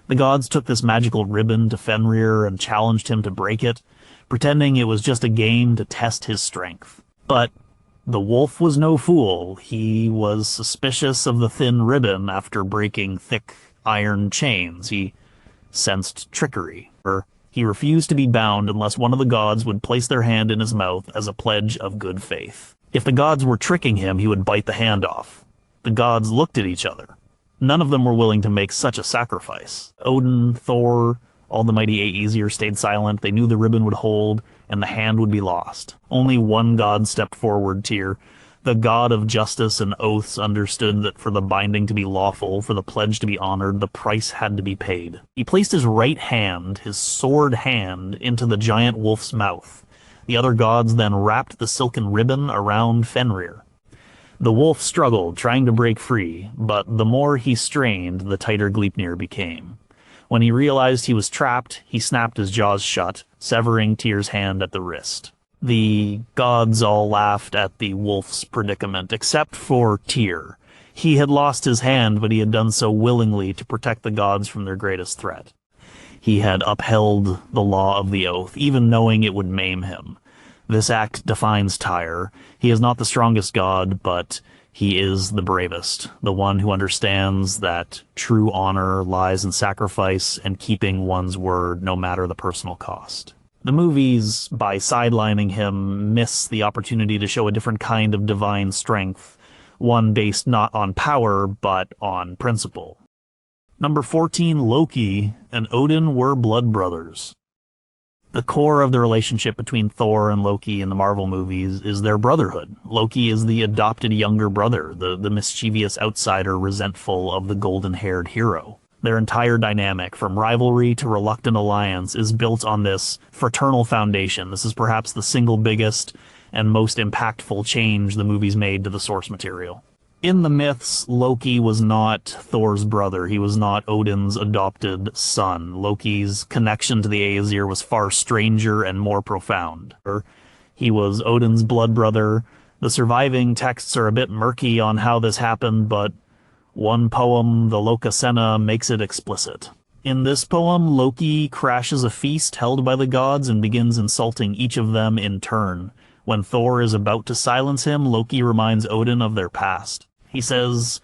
The gods took this magical ribbon to Fenrir and challenged him to break it, pretending it was just a game to test his strength. But the wolf was no fool. He was suspicious of the thin ribbon after breaking thick iron chains. He sensed trickery. He refused to be bound unless one of the gods would place their hand in his mouth as a pledge of good faith. If the gods were tricking him, he would bite the hand off. The gods looked at each other. None of them were willing to make such a sacrifice. Odin, Thor, all the mighty Æsir stayed silent. They knew the ribbon would hold, and the hand would be lost. Only one god stepped forward, Tyr. The god of justice and oaths understood that for the binding to be lawful, for the pledge to be honored, the price had to be paid. He placed his right hand, his sword hand, into the giant wolf's mouth. The other gods then wrapped the silken ribbon around Fenrir. The wolf struggled, trying to break free, but the more he strained, the tighter Gleipnir became. When he realized he was trapped, he snapped his jaws shut, severing Tyr's hand at the wrist. The gods all laughed at the wolf's predicament, except for Tyr. He had lost his hand, but he had done so willingly to protect the gods from their greatest threat. He had upheld the law of the oath, even knowing it would maim him. This act defines Tyr. He is not the strongest god, but he is the bravest, the one who understands that true honor lies in sacrifice and keeping one's word no matter the personal cost. The movies, by sidelining him, miss the opportunity to show a different kind of divine strength, one based not on power, but on principle. Number 14, Loki and Odin were blood brothers. The core of the relationship between Thor and Loki in the Marvel movies is their brotherhood. Loki is the adopted younger brother, the mischievous outsider resentful of the golden-haired hero. Their entire dynamic, from rivalry to reluctant alliance, is built on this fraternal foundation. This is perhaps the single biggest and most impactful change the movies made to the source material. In the myths, Loki was not Thor's brother. He was not Odin's adopted son. Loki's connection to the Æsir was far stranger and more profound. He was Odin's blood brother. The surviving texts are a bit murky on how this happened, but one poem, the Lokasenna, makes it explicit. In this poem, Loki crashes a feast held by the gods and begins insulting each of them in turn. When Thor is about to silence him, Loki reminds Odin of their past. He says,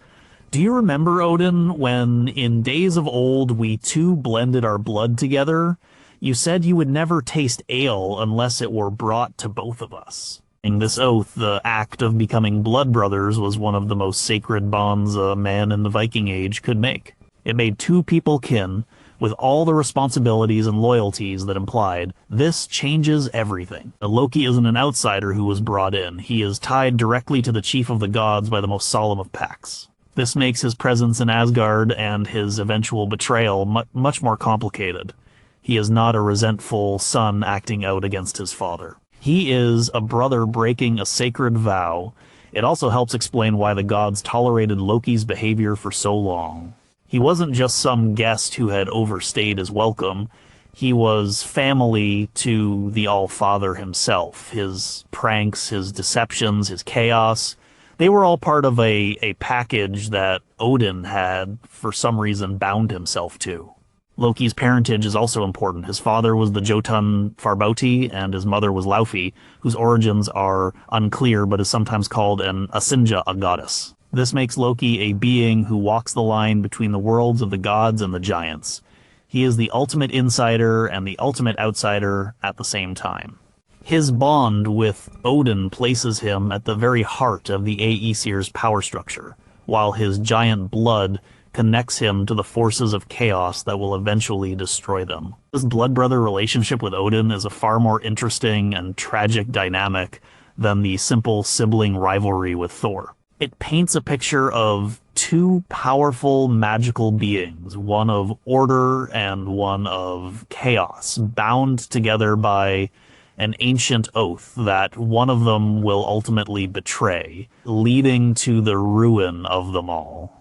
"Do you remember, Odin, when in days of old we two blended our blood together? You said you would never taste ale unless it were brought to both of us." In this oath, the act of becoming blood brothers was one of the most sacred bonds a man in the Viking Age could make. It made two people kin, with all the responsibilities and loyalties that implied. This changes everything. Loki isn't an outsider who was brought in. He is tied directly to the chief of the gods by the most solemn of pacts. This makes his presence in Asgard and his eventual betrayal much more complicated. He is not a resentful son acting out against his father. He is a brother breaking a sacred vow. It also helps explain why the gods tolerated Loki's behavior for so long. He wasn't just some guest who had overstayed his welcome. He was family to the All-Father himself. His pranks, his deceptions, his chaos, they were all part of a package that Odin had, for some reason, bound himself to. Loki's parentage is also important. His father was the Jotun Farbauti, and his mother was Laufey, whose origins are unclear but is sometimes called an Asinja, a goddess. This makes Loki a being who walks the line between the worlds of the gods and the giants. He is the ultimate insider and the ultimate outsider at the same time. His bond with Odin places him at the very heart of the Æsir's power structure, while his giant blood connects him to the forces of chaos that will eventually destroy them. This blood-brother relationship with Odin is a far more interesting and tragic dynamic than the simple sibling rivalry with Thor. It paints a picture of two powerful magical beings, one of order and one of chaos, bound together by an ancient oath that one of them will ultimately betray, leading to the ruin of them all.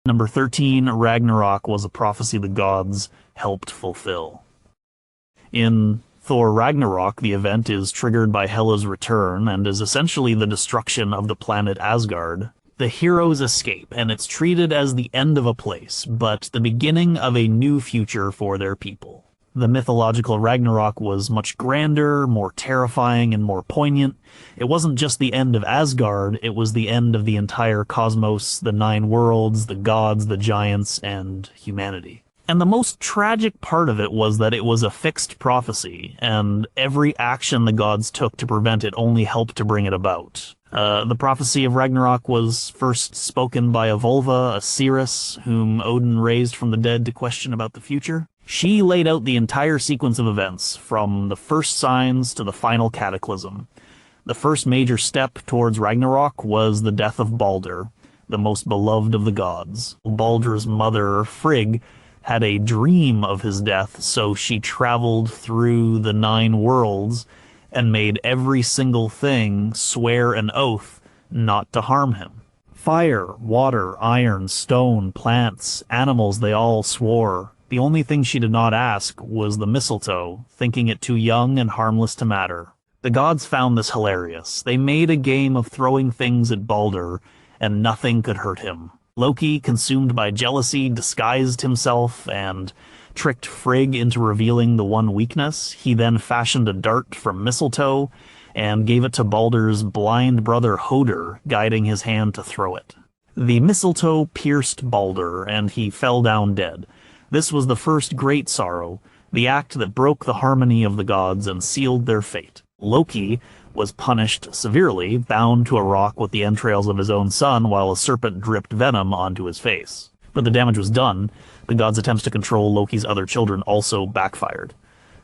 Number 13, Ragnarok was a prophecy the gods helped fulfill. In Thor Ragnarok, the event is triggered by Hela's return and is essentially the destruction of the planet Asgard. The heroes escape, and it's treated as the end of a place, but the beginning of a new future for their people. The mythological Ragnarok was much grander, more terrifying, and more poignant. It wasn't just the end of Asgard, it was the end of the entire cosmos, the 9 worlds, the gods, the giants, and humanity. And the most tragic part of it was that it was a fixed prophecy, and every action the gods took to prevent it only helped to bring it about. The prophecy of Ragnarok was first spoken by a Volva, a seeress, whom Odin raised from the dead to question about the future. She laid out the entire sequence of events, from the first signs to the final cataclysm. The first major step towards Ragnarok was the death of Balder, the most beloved of the gods. Balder's mother, Frigg, had a dream of his death, so she traveled through the 9 worlds and made every single thing swear an oath not to harm him. Fire, water, iron, stone, plants, animals, they all swore. The only thing she did not ask was the mistletoe, thinking it too young and harmless to matter. The gods found this hilarious. They made a game of throwing things at Balder, and nothing could hurt him. Loki, consumed by jealousy, disguised himself and tricked Frigg into revealing the one weakness. He then fashioned a dart from mistletoe and gave it to Balder's blind brother Hoder, guiding his hand to throw it. The mistletoe pierced Balder, and he fell down dead. This was the first great sorrow, the act that broke the harmony of the gods and sealed their fate. Loki was punished severely, bound to a rock with the entrails of his own son while a serpent dripped venom onto his face. But the damage was done. The gods' attempts to control Loki's other children also backfired.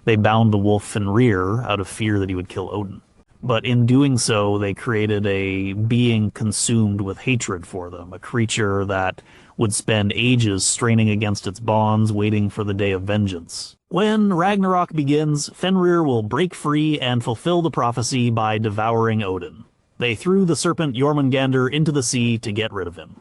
They bound the wolf Fenrir out of fear that he would kill Odin. But in doing so, they created a being consumed with hatred for them, a creature that would spend ages straining against its bonds, waiting for the day of vengeance. When Ragnarok begins, Fenrir will break free and fulfill the prophecy by devouring Odin. They threw the serpent Jormungandr into the sea to get rid of him.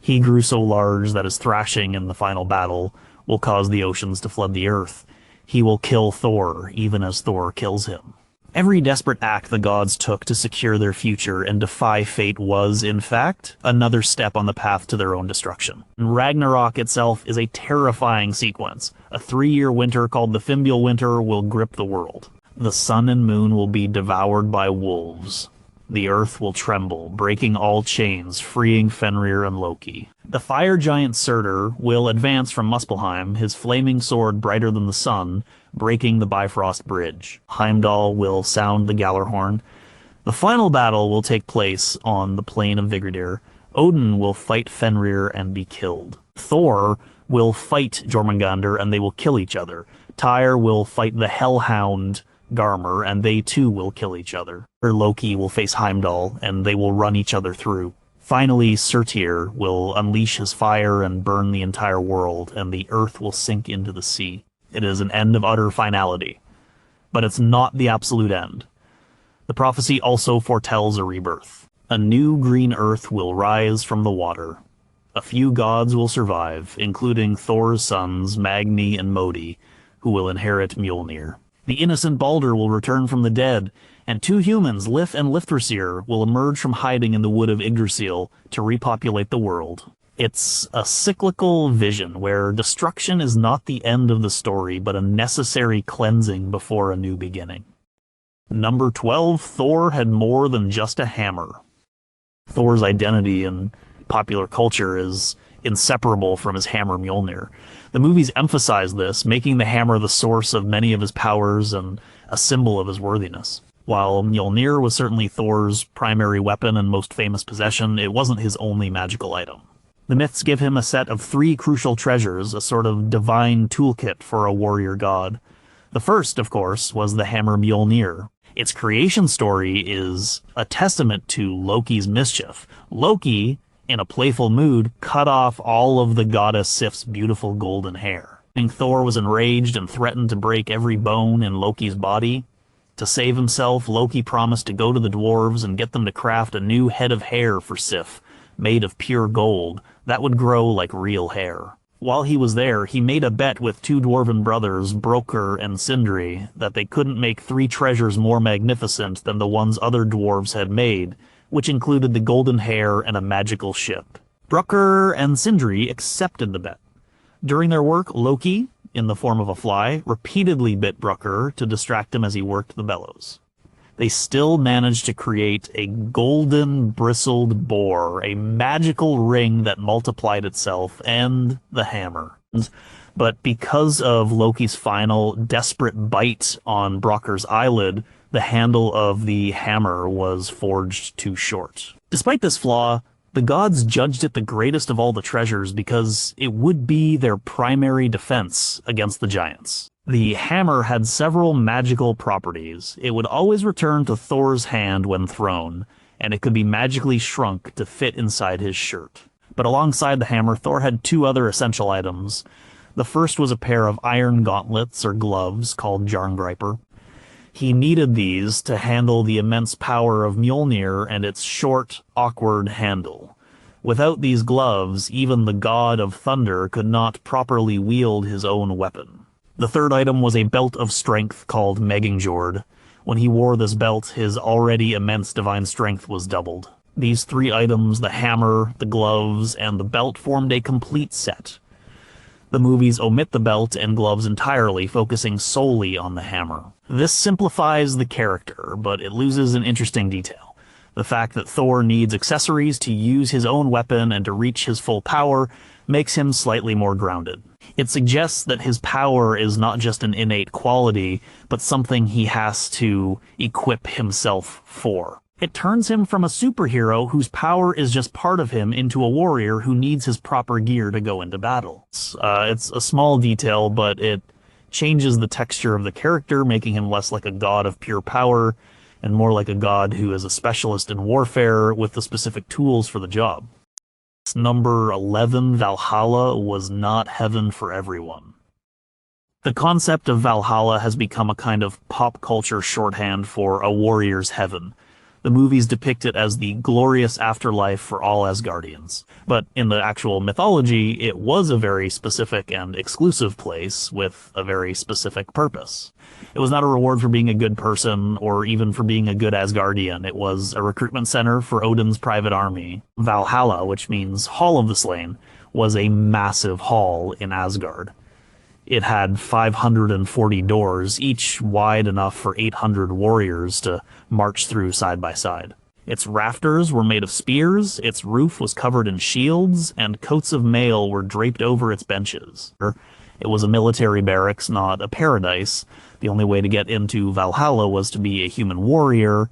He grew so large that his thrashing in the final battle will cause the oceans to flood the earth. He will kill Thor, even as Thor kills him. Every desperate act the gods took to secure their future and defy fate was, in fact, another step on the path to their own destruction. Ragnarok itself is a terrifying sequence. A 3-year winter called the Fimbul Winter will grip the world. The sun and moon will be devoured by wolves. The earth will tremble, breaking all chains, freeing Fenrir and Loki. The fire giant Surtur will advance from Muspelheim, his flaming sword brighter than the sun, breaking the Bifrost Bridge. Heimdall will sound the Gjallarhorn. The final battle will take place on the plain of Vigridir. Odin will fight Fenrir and be killed. Thor will fight Jormungandr and they will kill each other. Tyr will fight the Hellhound Garmr, and they too will kill each other. Loki will face Heimdall, and they will run each other through. Finally, Surtur will unleash his fire and burn the entire world, and the earth will sink into the sea. It is an end of utter finality. But it's not the absolute end. The prophecy also foretells a rebirth. A new green earth will rise from the water. A few gods will survive, including Thor's sons, Magni and Modi, who will inherit Mjolnir. The innocent Balder will return from the dead, and 2 humans, Lif and Lifthrasir, will emerge from hiding in the wood of Yggdrasil to repopulate the world. It's a cyclical vision where destruction is not the end of the story, but a necessary cleansing before a new beginning. Number 12, Thor had more than just a hammer. Thor's identity in popular culture is inseparable from his hammer Mjolnir. The movies emphasize this, making the hammer the source of many of his powers and a symbol of his worthiness. While Mjolnir was certainly Thor's primary weapon and most famous possession, it wasn't his only magical item. The myths give him a set of 3 crucial treasures, a sort of divine toolkit for a warrior god. The first, of course, was the hammer Mjolnir. Its creation story is a testament to Loki's mischief. Loki, in a playful mood, cut off all of the goddess Sif's beautiful golden hair. Thor was enraged and threatened to break every bone in Loki's body. To save himself, Loki promised to go to the dwarves and get them to craft a new head of hair for Sif, made of pure gold, that would grow like real hair. While he was there, he made a bet with 2 dwarven brothers, Brokkr and Sindri, that they couldn't make 3 treasures more magnificent than the ones other dwarves had made, which included the golden hair and a magical ship. Brokkr and Sindri accepted the bet. During their work, Loki, in the form of a fly, repeatedly bit Brokkr to distract him as he worked the bellows. They still managed to create a golden bristled boar, a magical ring that multiplied itself, and the hammer. But because of Loki's final desperate bite on Brokkr's eyelid, the handle of the hammer was forged too short. Despite this flaw, the gods judged it the greatest of all the treasures because it would be their primary defense against the giants. The hammer had several magical properties. It would always return to Thor's hand when thrown, and it could be magically shrunk to fit inside his shirt. But alongside the hammer, Thor had 2 other essential items. The first was a pair of iron gauntlets or gloves called Jarngreipr. He needed these to handle the immense power of Mjolnir and its short, awkward handle. Without these gloves, even the god of thunder could not properly wield his own weapon. The third item was a belt of strength called Meggingjord. When he wore this belt, his already immense divine strength was doubled. These 3 items, the hammer, the gloves, and the belt, formed a complete set. The movies omit the belt and gloves entirely, focusing solely on the hammer. This simplifies the character, but it loses an interesting detail. The fact that Thor needs accessories to use his own weapon and to reach his full power makes him slightly more grounded. It suggests that his power is not just an innate quality, but something he has to equip himself for. It turns him from a superhero whose power is just part of him into a warrior who needs his proper gear to go into battle. It's a small detail, but it changes the texture of the character, making him less like a god of pure power and more like a god who is a specialist in warfare with the specific tools for the job. Number 11, Valhalla was not heaven for everyone. The concept of Valhalla has become a kind of pop culture shorthand for a warrior's heaven. The movies depict it as the glorious afterlife for all Asgardians. But in the actual mythology, it was a very specific and exclusive place with a very specific purpose. It was not a reward for being a good person or even for being a good Asgardian. It was a recruitment center for Odin's private army. Valhalla, which means Hall of the Slain, was a massive hall in Asgard. It had 540 doors, each wide enough for 800 warriors to march through side by side. Its rafters were made of spears, its roof was covered in shields, and coats of mail were draped over its benches. It was a military barracks, not a paradise. The only way to get into Valhalla was to be a human warrior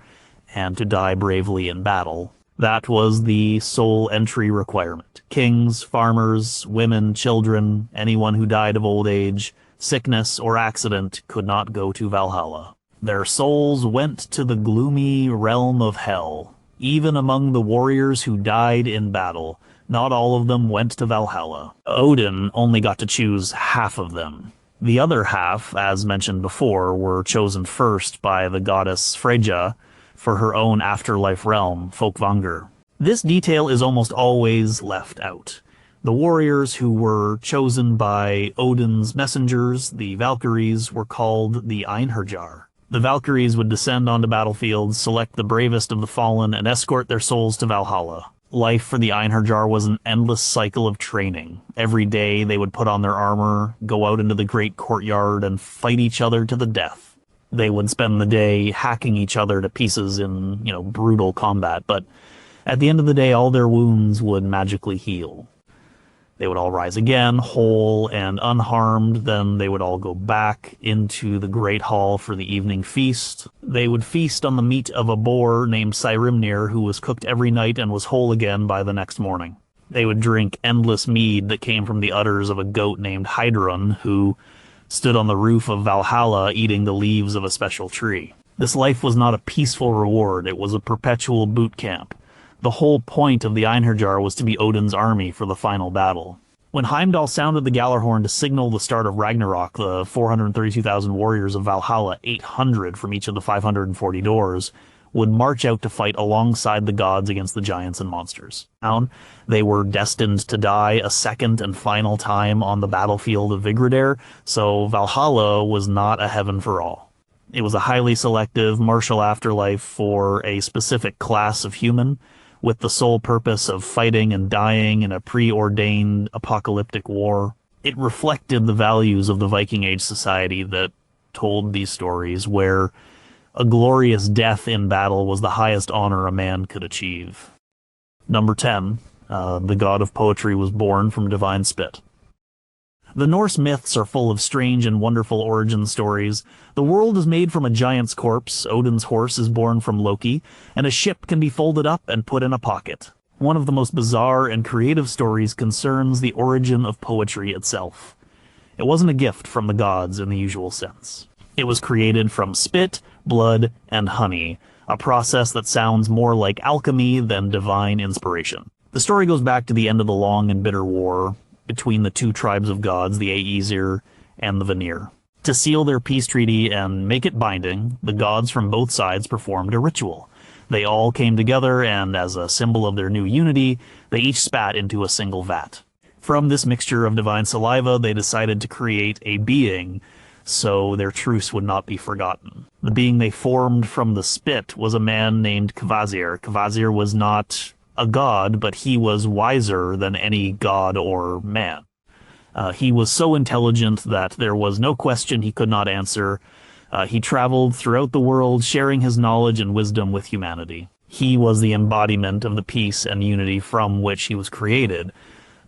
and to die bravely in battle. That was the sole entry requirement. Kings, farmers, women, children, anyone who died of old age, sickness, or accident could not go to Valhalla. Their souls went to the gloomy realm of hell. Even among the warriors who died in battle, not all of them went to Valhalla. Odin only got to choose half of them. The other half, as mentioned before, were chosen first by the goddess Freyja for her own afterlife realm, Folkvangr. This detail is almost always left out. The warriors who were chosen by Odin's messengers, the Valkyries, were called the Einherjar. The Valkyries would descend onto battlefields, select the bravest of the fallen, and escort their souls to Valhalla. Life for the Einherjar was an endless cycle of training. Every day they would put on their armor, go out into the great courtyard, and fight each other to the death. They would spend the day hacking each other to pieces in, brutal combat, but at the end of the day, all their wounds would magically heal. They would all rise again, whole and unharmed. Then they would all go back into the great hall for the evening feast. They would feast on the meat of a boar named Cyrimnir, who was cooked every night and was whole again by the next morning. They would drink endless mead that came from the udders of a goat named Heidrun, who stood on the roof of Valhalla eating the leaves of a special tree. This life was not a peaceful reward, it was a perpetual boot camp. The whole point of the Einherjar was to be Odin's army for the final battle. When Heimdall sounded the Gjallarhorn to signal the start of Ragnarok, the 432,000 warriors of Valhalla, 800 from each of the 540 doors, would march out to fight alongside the gods against the giants and monsters. They were destined to die a second and final time on the battlefield of Yggdrasil, so Valhalla was not a heaven for all. It was a highly selective, martial afterlife for a specific class of human, with the sole purpose of fighting and dying in a preordained apocalyptic war. It reflected the values of the Viking Age society that told these stories, where a glorious death in battle was the highest honor a man could achieve. Number 10. The god of poetry was born from divine spit. The Norse myths are full of strange and wonderful origin stories. The world is made from a giant's corpse, Odin's horse is born from Loki, and a ship can be folded up and put in a pocket. One of the most bizarre and creative stories concerns the origin of poetry itself. It wasn't a gift from the gods in the usual sense. It was created from spit, blood, and honey, a process that sounds more like alchemy than divine inspiration. The story goes back to the end of the long and bitter war between the two tribes of gods, the Æsir and the Vanir. To seal their peace treaty and make it binding, the gods from both sides performed a ritual. They all came together, and as a symbol of their new unity, they each spat into a single vat. From this mixture of divine saliva, they decided to create a being, so their truce would not be forgotten. The being they formed from the spit was a man named Kvasir. Kvasir was not a god, but he was wiser than any god or man. He was so intelligent that there was no question he could not answer. He traveled throughout the world, sharing his knowledge and wisdom with humanity. He was the embodiment of the peace and unity from which he was created,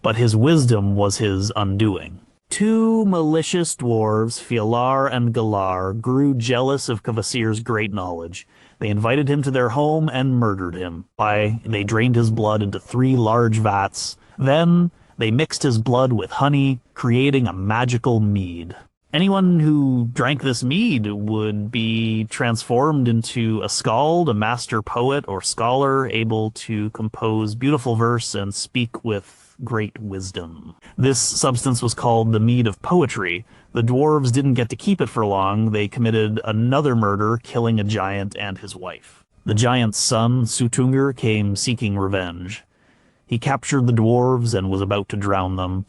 but his wisdom was his undoing. Two malicious dwarves, Fjalar and Galar, grew jealous of Kvasir's great knowledge. They invited him to their home and murdered him. They drained his blood into 3 large vats. Then they mixed his blood with honey, creating a magical mead. Anyone who drank this mead would be transformed into a skald, a master poet or scholar, able to compose beautiful verse and speak with great wisdom. This substance was called the mead of poetry. The dwarves didn't get to keep it for long. They committed another murder, killing a giant and his wife. The giant's son, Suttungr, came seeking revenge. He captured the dwarves and was about to drown them,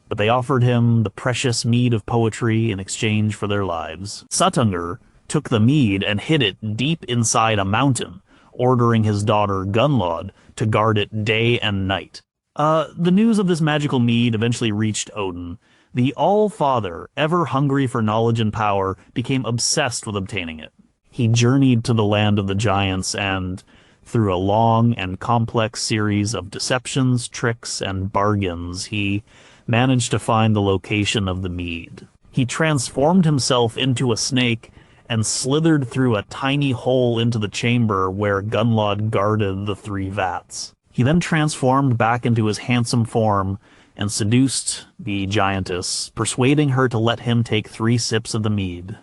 but they offered him the precious mead of poetry in exchange for their lives. Suttungr took the mead and hid it deep inside a mountain, ordering his daughter Gunnlaud to guard it day and night. The news of this magical mead eventually reached Odin. The All-Father, ever hungry for knowledge and power, became obsessed with obtaining it. He journeyed to the land of the giants and, through a long and complex series of deceptions, tricks, and bargains, he managed to find the location of the mead. He transformed himself into a snake and slithered through a tiny hole into the chamber where Gunnlaud guarded the 3 vats. He then transformed back into his handsome form and seduced the giantess, persuading her to let him take 3 sips of the mead.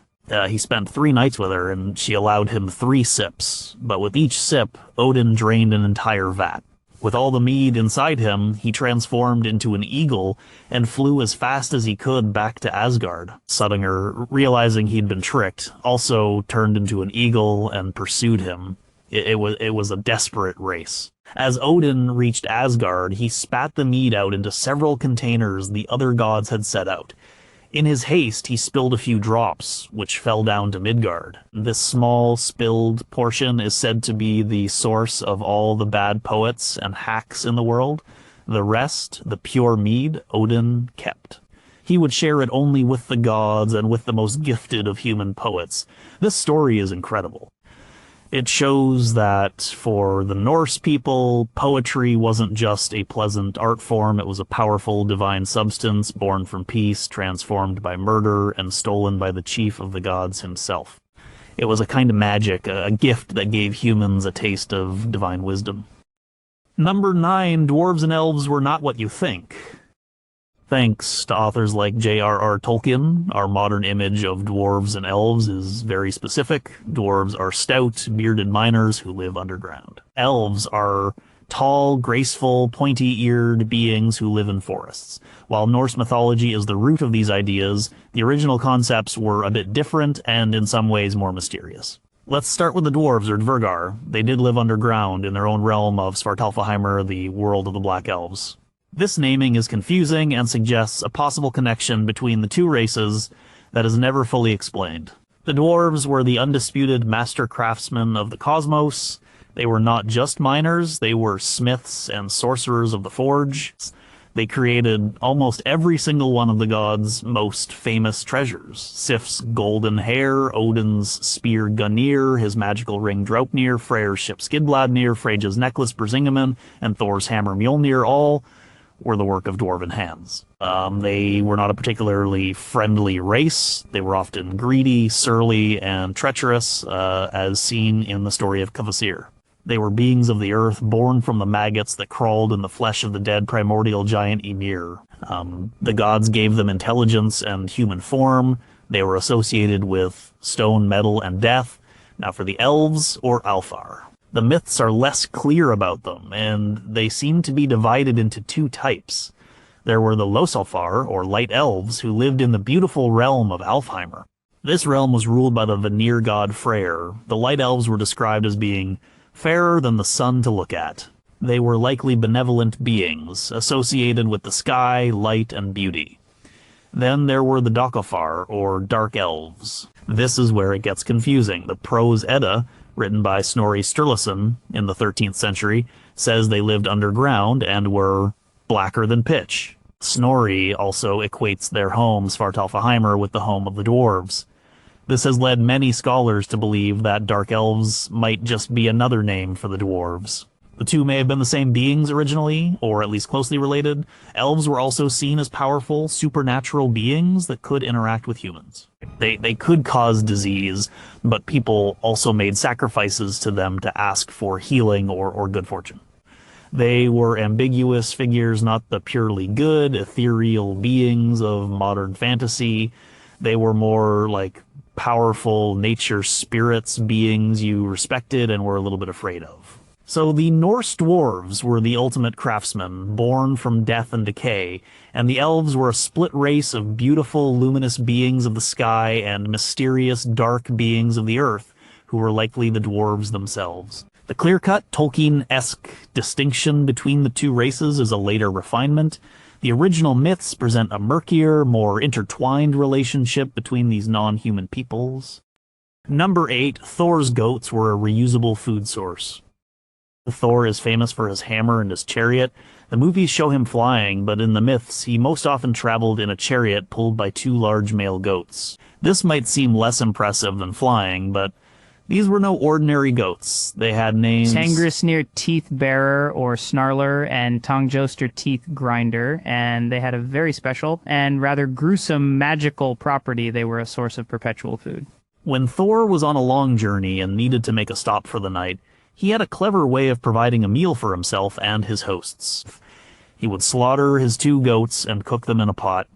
He spent 3 nights with her, and she allowed him 3 sips, but with each sip, Odin drained an entire vat. With all the mead inside him, he transformed into an eagle and flew as fast as he could back to Asgard. Suttungr, realizing he'd been tricked, also turned into an eagle and pursued him. It was a desperate race. As Odin reached Asgard, he spat the mead out into several containers the other gods had set out. In his haste, he spilled a few drops, which fell down to Midgard. This small, spilled portion is said to be the source of all the bad poets and hacks in the world. The rest, the pure mead, Odin kept. He would share it only with the gods and with the most gifted of human poets. This story is incredible. It shows that for the Norse people, poetry wasn't just a pleasant art form, it was a powerful divine substance born from peace, transformed by murder, and stolen by the chief of the gods himself. It was a kind of magic, a gift that gave humans a taste of divine wisdom. Number 9, dwarves and elves were not what you think. Thanks to authors like J.R.R. Tolkien, our modern image of dwarves and elves is very specific. Dwarves are stout, bearded miners who live underground. Elves are tall, graceful, pointy-eared beings who live in forests. While Norse mythology is the root of these ideas, the original concepts were a bit different and in some ways more mysterious. Let's start with the dwarves, or Dvergar. They did live underground in their own realm of Svartalfheimr, the world of the Black Elves. This naming is confusing and suggests a possible connection between the two races that is never fully explained. The dwarves were the undisputed master craftsmen of the cosmos. They were not just miners, they were smiths and sorcerers of the forge. They created almost every single one of the gods' most famous treasures. Sif's golden hair, Odin's spear Gungnir, his magical ring Draupnir, Freyr's ship Skidbladnir, Freyja's necklace Brisingamen, and Thor's hammer Mjolnir, all were the work of dwarven hands. They were not a particularly friendly race. They were often greedy, surly, and treacherous, as seen in the story of Kvasir. They were beings of the earth, born from the maggots that crawled in the flesh of the dead primordial giant Ymir. The gods gave them intelligence and human form. They were associated with stone, metal, and death. Now for the elves, or Alfar. The myths are less clear about them, and they seem to be divided into two types. There were the Losalfar, or light elves, who lived in the beautiful realm of Alfheimr. This realm was ruled by the Vanir god Freyr. The light elves were described as being fairer than the sun to look at. They were likely benevolent beings, associated with the sky, light, and beauty. Then there were the Dokafar, or dark elves. This is where it gets confusing. The Prose Edda, written by Snorri Sturluson in the 13th century, says they lived underground and were blacker than pitch. Snorri also equates their home, Svartalfheimr, with the home of the dwarves. This has led many scholars to believe that dark elves might just be another name for the dwarves. The two may have been the same beings originally, or at least closely related. Elves were also seen as powerful, supernatural beings that could interact with humans. They could cause disease, but people also made sacrifices to them to ask for healing or good fortune. They were ambiguous figures, not the purely good, ethereal beings of modern fantasy. They were more like powerful nature spirits, beings you respected and were a little bit afraid of. So the Norse dwarves were the ultimate craftsmen, born from death and decay, and the elves were a split race of beautiful, luminous beings of the sky and mysterious, dark beings of the earth, who were likely the dwarves themselves. The clear-cut, Tolkien-esque distinction between the two races is a later refinement. The original myths present a murkier, more intertwined relationship between these non-human peoples. Number 8, Thor's goats were a reusable food source. Thor is famous for his hammer and his chariot. The movies show him flying, but in the myths, he most often traveled in a chariot pulled by 2 large male goats. This might seem less impressive than flying, but these were no ordinary goats. They had names... Tangrisnir Teeth Bearer, or Snarler, and Tongjoster Teeth Grinder, and they had a very special and rather gruesome magical property. They were a source of perpetual food. When Thor was on a long journey and needed to make a stop for the night, he had a clever way of providing a meal for himself and his hosts. He would slaughter his 2 goats and cook them in a pot.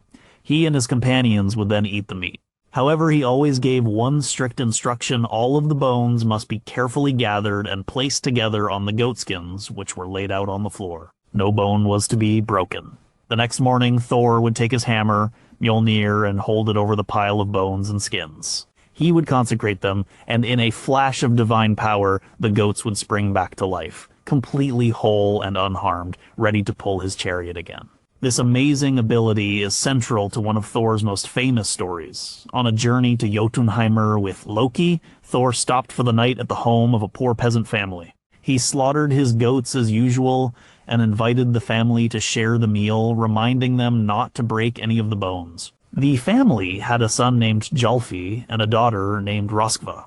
He and his companions would then eat the meat. However, he always gave one strict instruction: all of the bones must be carefully gathered and placed together on the goatskins, which were laid out on the floor. No bone was to be broken. The next morning, Thor would take his hammer, Mjolnir, and hold it over the pile of bones and skins. He would consecrate them, and in a flash of divine power, the goats would spring back to life, completely whole and unharmed, ready to pull his chariot again. This amazing ability is central to one of Thor's most famous stories. On a journey to Jotunheimr with Loki, Thor stopped for the night at the home of a poor peasant family. He slaughtered his goats as usual and invited the family to share the meal, reminding them not to break any of the bones. The family had a son named Jolfi and a daughter named Roskva.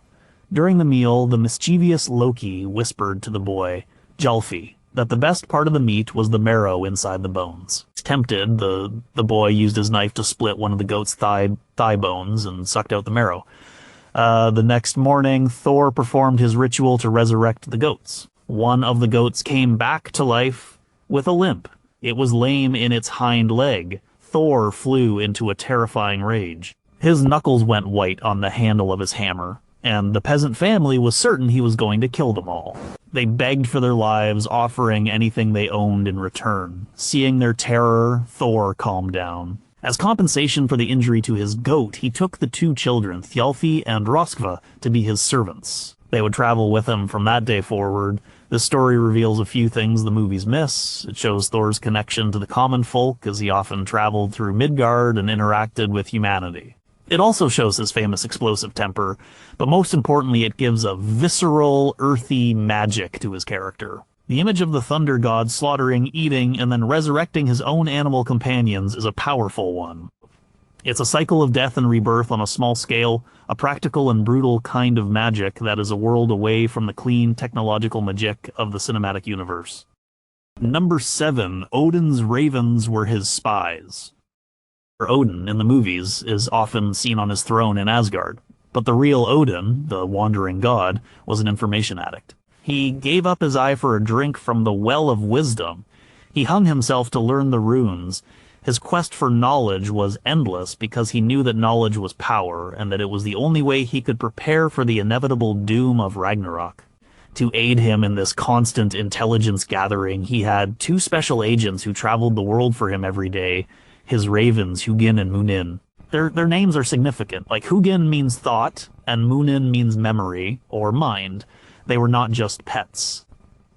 During the meal, the mischievous Loki whispered to the boy, Jolfi, that the best part of the meat was the marrow inside the bones. Tempted, the boy used his knife to split one of the goat's thigh bones and sucked out the marrow. The next morning, Thor performed his ritual to resurrect the goats. One of the goats came back to life with a limp. It was lame in its hind leg. Thor flew into a terrifying rage. His knuckles went white on the handle of his hammer, and the peasant family was certain he was going to kill them all. They begged for their lives, offering anything they owned in return. Seeing their terror, Thor calmed down. As compensation for the injury to his goat, he took the two children, Thjalfi and Roskva, to be his servants. They would travel with him from that day forward. This story reveals a few things the movies miss. It shows Thor's connection to the common folk, as he often traveled through Midgard and interacted with humanity. It also shows his famous explosive temper, but most importantly, it gives a visceral, earthy magic to his character. The image of the thunder god slaughtering, eating, and then resurrecting his own animal companions is a powerful one. It's a cycle of death and rebirth on a small scale, a practical and brutal kind of magic that is a world away from the clean technological magic of the cinematic universe. Number 7. Odin's ravens were his spies. Odin, in the movies, is often seen on his throne in Asgard, but the real Odin, the wandering god, was an information addict. He gave up his eye for a drink from the well of wisdom. He hung himself to learn the runes. His quest for knowledge was endless because he knew that knowledge was power, and that it was the only way he could prepare for the inevitable doom of Ragnarok. To aid him in this constant intelligence gathering, he had two special agents who traveled the world for him every day, his ravens, Hugin and Munin. Their names are significant. Like, Hugin means thought, and Munin means memory, or mind. They were not just pets.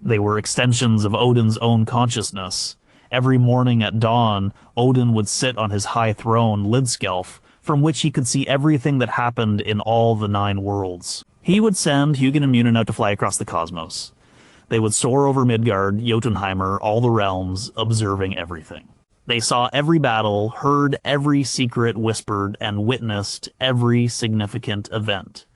They were extensions of Odin's own consciousness. Every morning at dawn, Odin would sit on his high throne, Lidskjalf, from which he could see everything that happened in all the 9 worlds. He would send Hugin and Munin out to fly across the cosmos. They would soar over Midgard, Jotunheimr, all the realms, observing everything. They saw every battle, heard every secret whispered, and witnessed every significant event.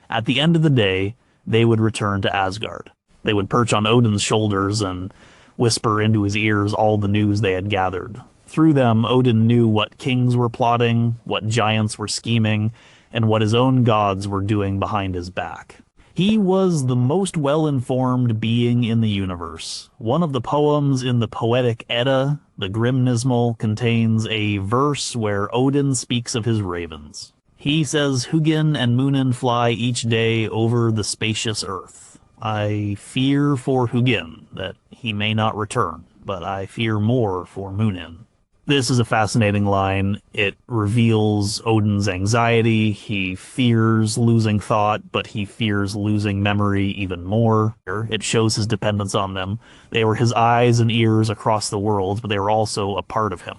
At the end of the day, they would return to Asgard. They would perch on Odin's shoulders and whisper into his ears all the news they had gathered. Through them, Odin knew what kings were plotting, what giants were scheming, and what his own gods were doing behind his back. He was the most well-informed being in the universe. One of the poems in the Poetic Edda, the Grimnismal, contains a verse where Odin speaks of his ravens. He says, Hugin and Munin fly each day over the spacious earth. I fear for Hugin that he may not return, but I fear more for Munin. This is a fascinating line. It reveals Odin's anxiety. He fears losing thought, but he fears losing memory even more. It shows his dependence on them. They were his eyes and ears across the world, but they were also a part of him.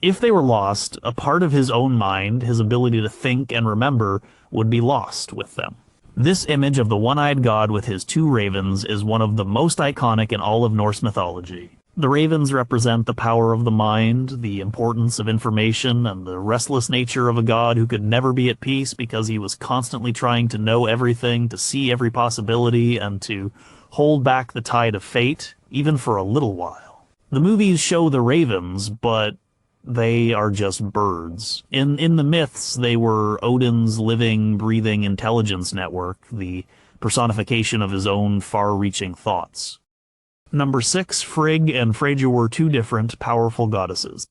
If they were lost, a part of his own mind, his ability to think and remember, would be lost with them. This image of the one-eyed god with his 2 ravens is one of the most iconic in all of Norse mythology. The ravens represent the power of the mind, the importance of information, and the restless nature of a god who could never be at peace because he was constantly trying to know everything, to see every possibility, and to hold back the tide of fate, even for a little while. The movies show the ravens, but they are just birds. In the myths, they were Odin's living, breathing intelligence network, the personification of his own far-reaching thoughts. Number 6, Frigg and Freyja were 2 different, powerful goddesses.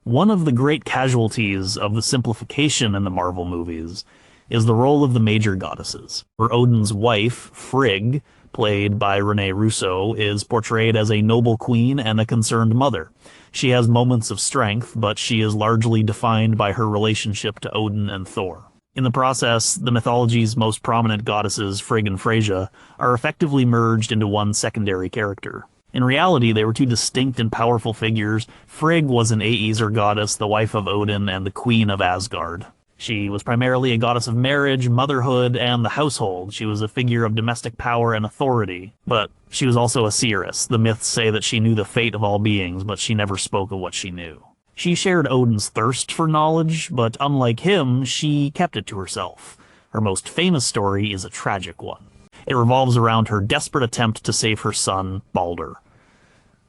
One of the great casualties of the simplification in the Marvel movies is the role of the major goddesses, where Odin's wife, Frigg, played by Renee Russo, is portrayed as a noble queen and a concerned mother. She has moments of strength, but she is largely defined by her relationship to Odin and Thor. In the process, the mythology's most prominent goddesses, Frigg and Freyja, are effectively merged into one secondary character. In reality, they were two distinct and powerful figures. Frigg was an Æsir goddess, the wife of Odin and the queen of Asgard. She was primarily a goddess of marriage, motherhood, and the household. She was a figure of domestic power and authority. But she was also a seeress. The myths say that she knew the fate of all beings, but she never spoke of what she knew. She shared Odin's thirst for knowledge, but unlike him, she kept it to herself. Her most famous story is a tragic one. It revolves around her desperate attempt to save her son, Balder.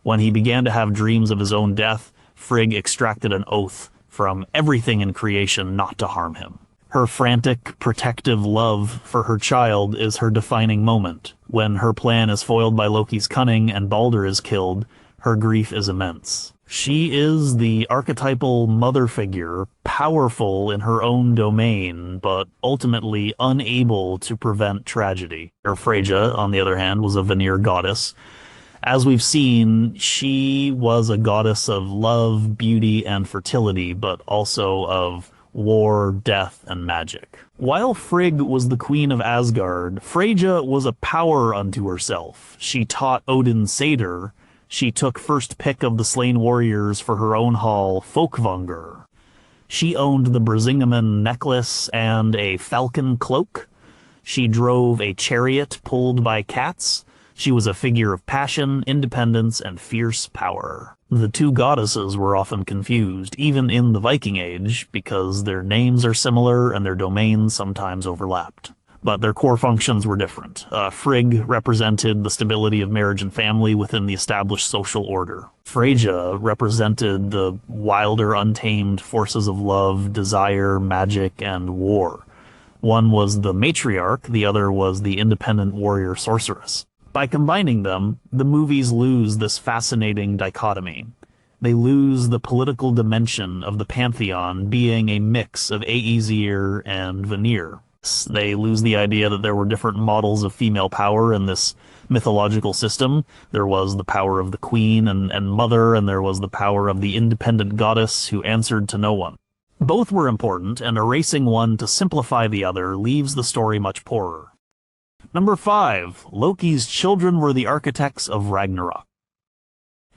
When he began to have dreams of his own death, Frigg extracted an oath from everything in creation not to harm him. Her frantic, protective love for her child is her defining moment. When her plan is foiled by Loki's cunning and Balder is killed, her grief is immense. She is the archetypal mother figure, powerful in her own domain, but ultimately unable to prevent tragedy. Freyja, on the other hand, was a Vanir goddess. As we've seen, she was a goddess of love, beauty, and fertility, but also of war, death, and magic. While Frigg was the queen of Asgard, Freyja was a power unto herself. She taught Odin satyr. She took first pick of the slain warriors for her own hall, Folkvanger. She owned the Brisingamen necklace and a falcon cloak. She drove a chariot pulled by cats. She was a figure of passion, independence, and fierce power. The two goddesses were often confused, even in the Viking Age, because their names are similar and their domains sometimes overlapped. But their core functions were different. Frigg represented the stability of marriage and family within the established social order. Freyja represented the wilder, untamed forces of love, desire, magic, and war. One was the matriarch, the other was the independent warrior sorceress. By combining them, the movies lose this fascinating dichotomy. They lose the political dimension of the pantheon being a mix of Æsir and Vanir. They lose the idea that there were different models of female power in this mythological system. There was the power of the queen and mother, and there was the power of the independent goddess who answered to no one. Both were important, and erasing one to simplify the other leaves the story much poorer. Number 5. Loki's children were the architects of Ragnarok.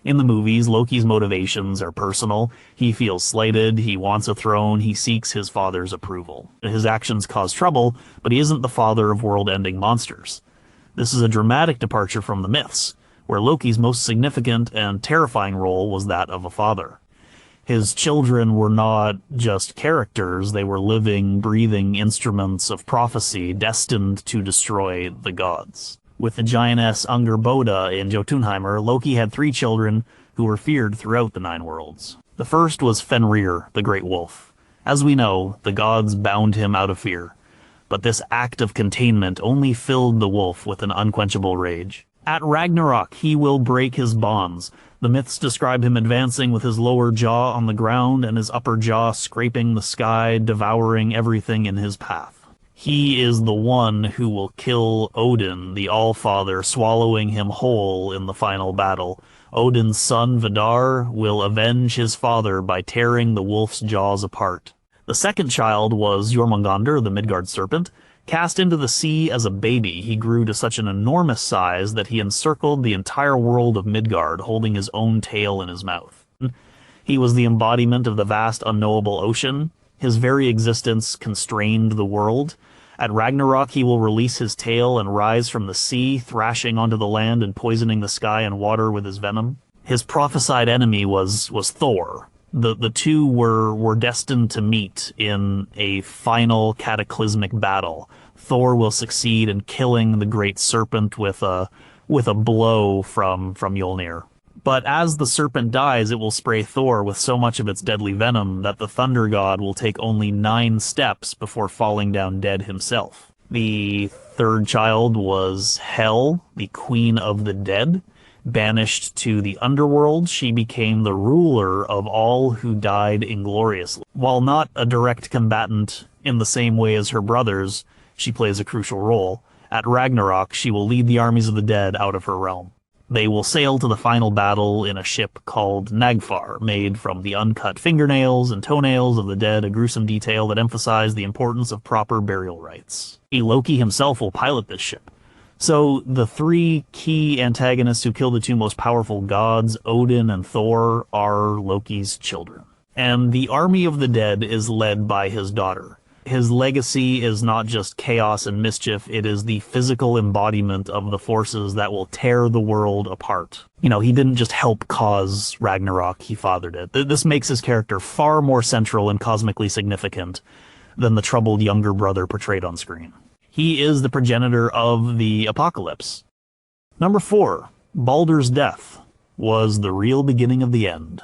In the movies, Loki's motivations are personal. He feels slighted, he wants a throne, he seeks his father's approval. His actions cause trouble, but he isn't the father of world-ending monsters. This is a dramatic departure from the myths, where Loki's most significant and terrifying role was that of a father. His children were not just characters, they were living, breathing instruments of prophecy destined to destroy the gods. With the giantess Angerboda in Jotunheimer, Loki had 3 children who were feared throughout the 9 worlds. The first was Fenrir, the Great Wolf. As we know, the gods bound him out of fear, but this act of containment only filled the wolf with an unquenchable rage. At Ragnarok, he will break his bonds. The myths describe him advancing with his lower jaw on the ground and his upper jaw scraping the sky, devouring everything in his path. He is the one who will kill Odin, the All-Father, swallowing him whole in the final battle. Odin's son, Vidar, will avenge his father by tearing the wolf's jaws apart. The second child was Jormungandr, the Midgard serpent. Cast into the sea as a baby, he grew to such an enormous size that he encircled the entire world of Midgard, holding his own tail in his mouth. He was the embodiment of the vast unknowable ocean. His very existence constrained the world. At Ragnarok, he will release his tail and rise from the sea, thrashing onto the land and poisoning the sky and water with his venom. His prophesied enemy was Thor. The two were destined to meet in a final cataclysmic battle. Thor will succeed in killing the great serpent with a blow from Mjolnir. But as the serpent dies, it will spray Thor with so much of its deadly venom that the thunder god will take only 9 steps before falling down dead himself. The third child was Hel, the queen of the dead. Banished to the underworld, she became the ruler of all who died ingloriously. While not a direct combatant in the same way as her brothers, she plays a crucial role. At Ragnarok, she will lead the armies of the dead out of her realm. They will sail to the final battle in a ship called Nagfar, made from the uncut fingernails and toenails of the dead, a gruesome detail that emphasized the importance of proper burial rites. Loki himself will pilot this ship. So the three key antagonists who kill the two most powerful gods, Odin and Thor, are Loki's children. And the army of the dead is led by his daughter. His legacy is not just chaos and mischief, it is the physical embodiment of the forces that will tear the world apart. You know, he didn't just help cause Ragnarok, he fathered it. This makes his character far more central and cosmically significant than the troubled younger brother portrayed on screen. He is the progenitor of the apocalypse. Number 4, Baldur's death was the real beginning of the end.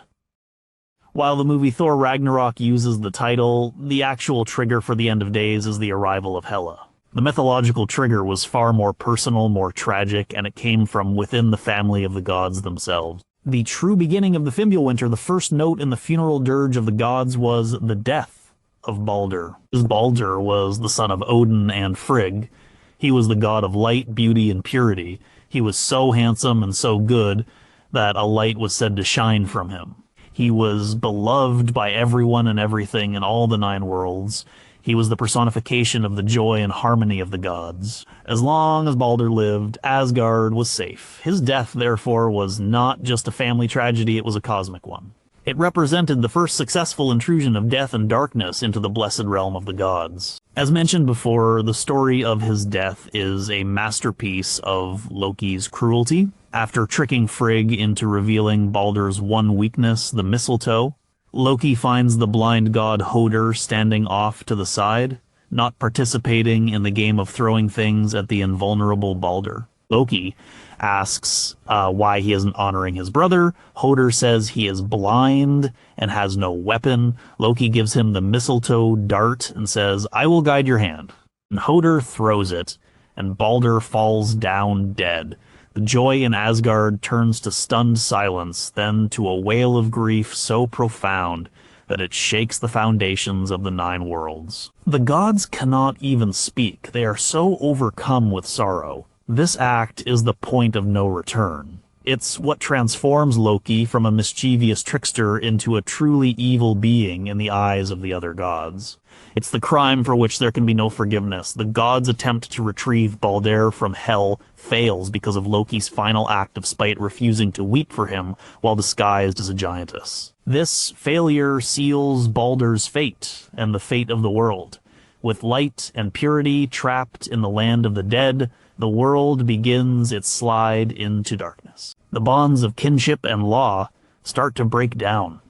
While the movie Thor Ragnarok uses the title, the actual trigger for the end of days is the arrival of Hela. The mythological trigger was far more personal, more tragic, and it came from within the family of the gods themselves. The true beginning of the Fimbulwinter, the first note in the funeral dirge of the gods, was the death of Baldur. Baldur was the son of Odin and Frigg. He was the god of light, beauty, and purity. He was so handsome and so good that a light was said to shine from him. He was beloved by everyone and everything in all the 9 worlds. He was the personification of the joy and harmony of the gods. As long as Baldur lived, Asgard was safe. His death, therefore, was not just a family tragedy, it was a cosmic one. It represented the first successful intrusion of death and darkness into the blessed realm of the gods. As mentioned before, the story of his death is a masterpiece of Loki's cruelty. After tricking Frigg into revealing Baldur's one weakness, the mistletoe, Loki finds the blind god Hodor standing off to the side, not participating in the game of throwing things at the invulnerable Baldur. Loki asks why he isn't honoring his brother. Hodor says he is blind and has no weapon. Loki gives him the mistletoe dart and says, "I will guide your hand." And Hodor throws it, and Baldur falls down dead. The joy in Asgard turns to stunned silence, then to a wail of grief so profound that it shakes the foundations of the 9 worlds. The gods cannot even speak. They are so overcome with sorrow. This act is the point of no return. It's what transforms Loki from a mischievous trickster into a truly evil being in the eyes of the other gods. It's the crime for which there can be no forgiveness. The gods' attempt to retrieve Baldur from hell fails because of Loki's final act of spite, refusing to weep for him while disguised as a giantess. This failure seals Baldur's fate and the fate of the world. With light and purity trapped in the land of the dead, the world begins its slide into darkness. The bonds of kinship and law start to break down.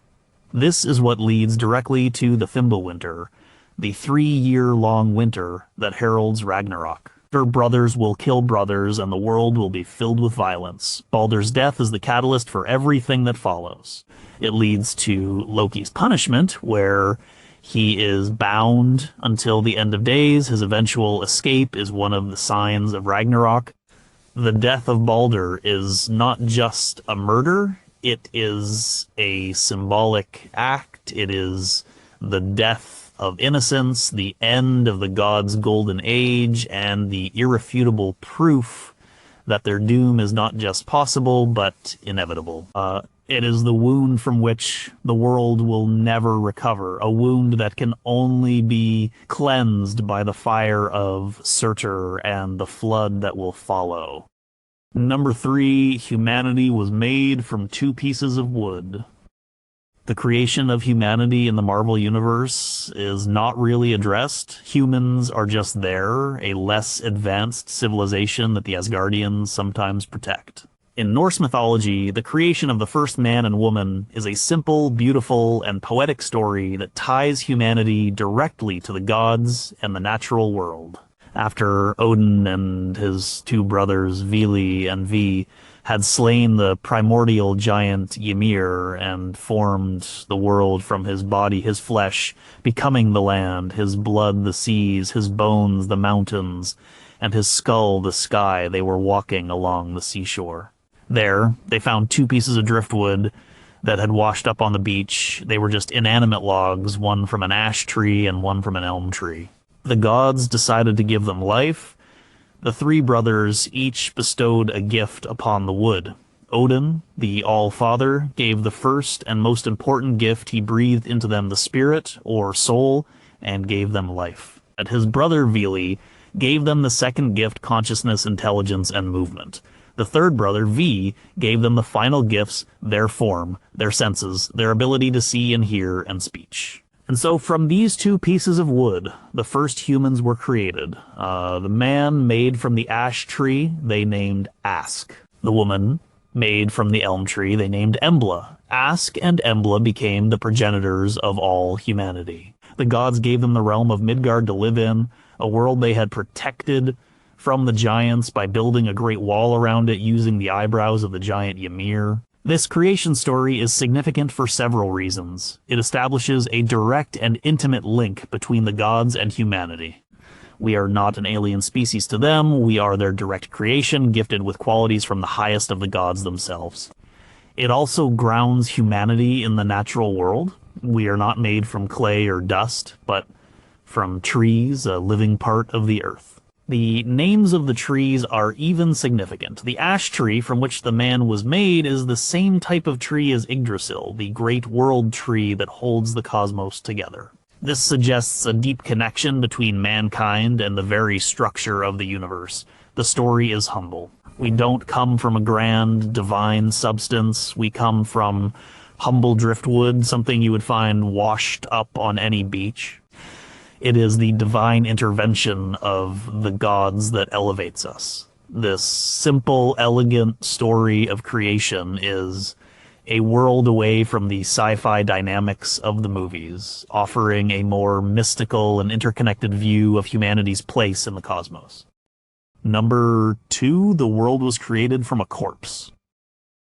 This is what leads directly to the Fimbulwinter, the 3-year-long winter that heralds Ragnarok. Brothers will kill brothers and the world will be filled with violence. Baldur's death is the catalyst for everything that follows. It leads to Loki's punishment, where he is bound until the end of days. His eventual escape is one of the signs of Ragnarok. The death of Baldur is not just a murder, it is a symbolic act. It is the death of innocence, the end of the gods' golden age, and the irrefutable proof that their doom is not just possible, but inevitable. It is the wound from which the world will never recover, a wound that can only be cleansed by the fire of Surtur and the flood that will follow. Number 3, humanity was made from 2 pieces of wood. The creation of humanity in the Marvel Universe is not really addressed. Humans are just there, a less advanced civilization that the Asgardians sometimes protect. In Norse mythology, the creation of the first man and woman is a simple, beautiful, and poetic story that ties humanity directly to the gods and the natural world. After Odin and his 2 brothers, Vili and Vi, had slain the primordial giant Ymir and formed the world from his body, his flesh, becoming the land, his blood the seas, his bones the mountains, and his skull the sky, they were walking along the seashore. There, they found 2 pieces of driftwood that had washed up on the beach. They were just inanimate logs, one from an ash tree and one from an elm tree. The gods decided to give them life. The 3 brothers each bestowed a gift upon the wood. Odin, the All-Father, gave the first and most important gift. He breathed into them the spirit, or soul, and gave them life. And his brother Vili gave them the second gift, consciousness, intelligence, and movement. The third brother, V, gave them the final gifts, their form, their senses, their ability to see and hear, and speech. And so from these two pieces of wood, the first humans were created. The man made from the ash tree, they named Ask. The woman made from the elm tree, they named Embla. Ask and Embla became the progenitors of all humanity. The gods gave them the realm of Midgard to live in, a world they had protected from the giants by building a great wall around it using the eyebrows of the giant Ymir. This creation story is significant for several reasons. It establishes a direct and intimate link between the gods and humanity. We are not an alien species to them, we are their direct creation, gifted with qualities from the highest of the gods themselves. It also grounds humanity in the natural world. We are not made from clay or dust, but from trees, a living part of the earth. The names of the trees are even significant. The ash tree from which the man was made is the same type of tree as Yggdrasil, the great world tree that holds the cosmos together. This suggests a deep connection between mankind and the very structure of the universe. The story is humble. We don't come from a grand, divine substance. We come from humble driftwood, something you would find washed up on any beach. It is the divine intervention of the gods that elevates us. This simple, elegant story of creation is a world away from the sci-fi dynamics of the movies, offering a more mystical and interconnected view of humanity's place in the cosmos. Number 2, the world was created from a corpse.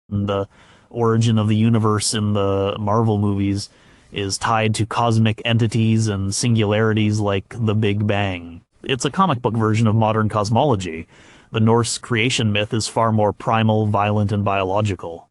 The origin of the universe in the Marvel movies is tied to cosmic entities and singularities like the Big Bang. It's a comic book version of modern cosmology. The Norse creation myth is far more primal, violent, and biological.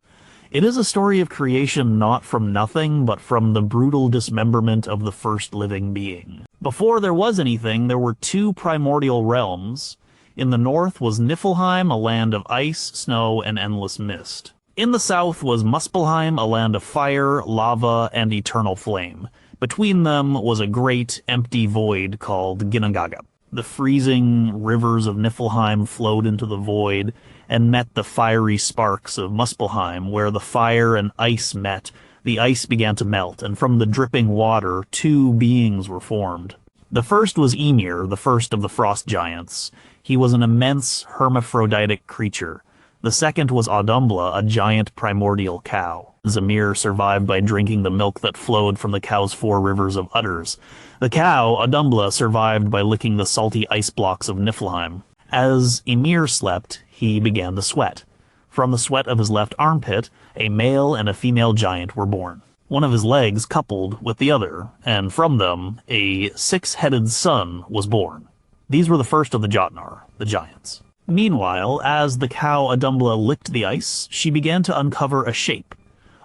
It is a story of creation not from nothing, but from the brutal dismemberment of the first living being. Before there was anything, there were 2 primordial realms. In the north was Niflheim, a land of ice, snow, and endless mist. In the south was Muspelheim, a land of fire, lava, and eternal flame. Between them was a great, empty void called Ginnungagap. The freezing rivers of Niflheim flowed into the void and met the fiery sparks of Muspelheim, where the fire and ice met. The ice began to melt, and from the dripping water, 2 beings were formed. The first was Ymir, the first of the frost giants. He was an immense, hermaphroditic creature. The second was Audumbla, a giant primordial cow. Ymir survived by drinking the milk that flowed from the cow's 4 rivers of udders. The cow, Audumbla, survived by licking the salty ice blocks of Niflheim. As Ymir slept, he began to sweat. From the sweat of his left armpit, a male and a female giant were born. One of his legs coupled with the other, and from them, a 6-headed son was born. These were the first of the Jotnar, the giants. Meanwhile, as the cow Audumbla licked the ice, she began to uncover a shape.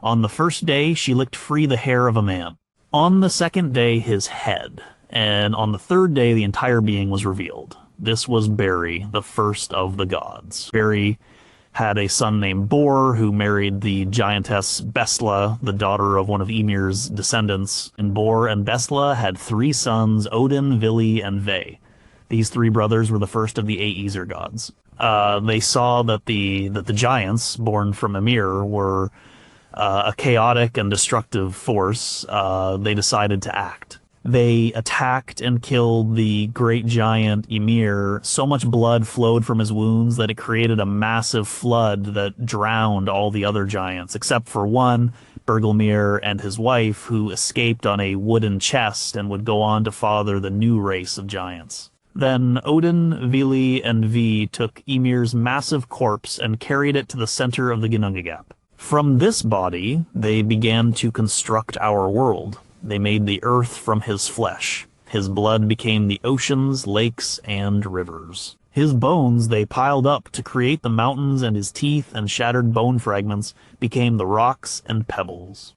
On the first day, she licked free the hair of a man. On the second day, his head. And on the third day, the entire being was revealed. This was Beri, the first of the gods. Beri had a son named Bor, who married the giantess Bestla, the daughter of one of Ymir's descendants. And Bor and Bestla had 3 sons, Odin, Vili, and Ve. These 3 brothers were the first of the Æsir gods. They saw that the giants, born from Ymir, were a chaotic and destructive force. They decided to act. They attacked and killed the great giant Ymir. So much blood flowed from his wounds that it created a massive flood that drowned all the other giants, except for one, Bergelmir, and his wife, who escaped on a wooden chest and would go on to father the new race of giants. Then Odin, Vili, and V took Ymir's massive corpse and carried it to the center of the Ginnungagap. From this body, they began to construct our world. They made the earth from his flesh. His blood became the oceans, lakes, and rivers. His bones they piled up to create the mountains, and his teeth and shattered bone fragments became the rocks and pebbles.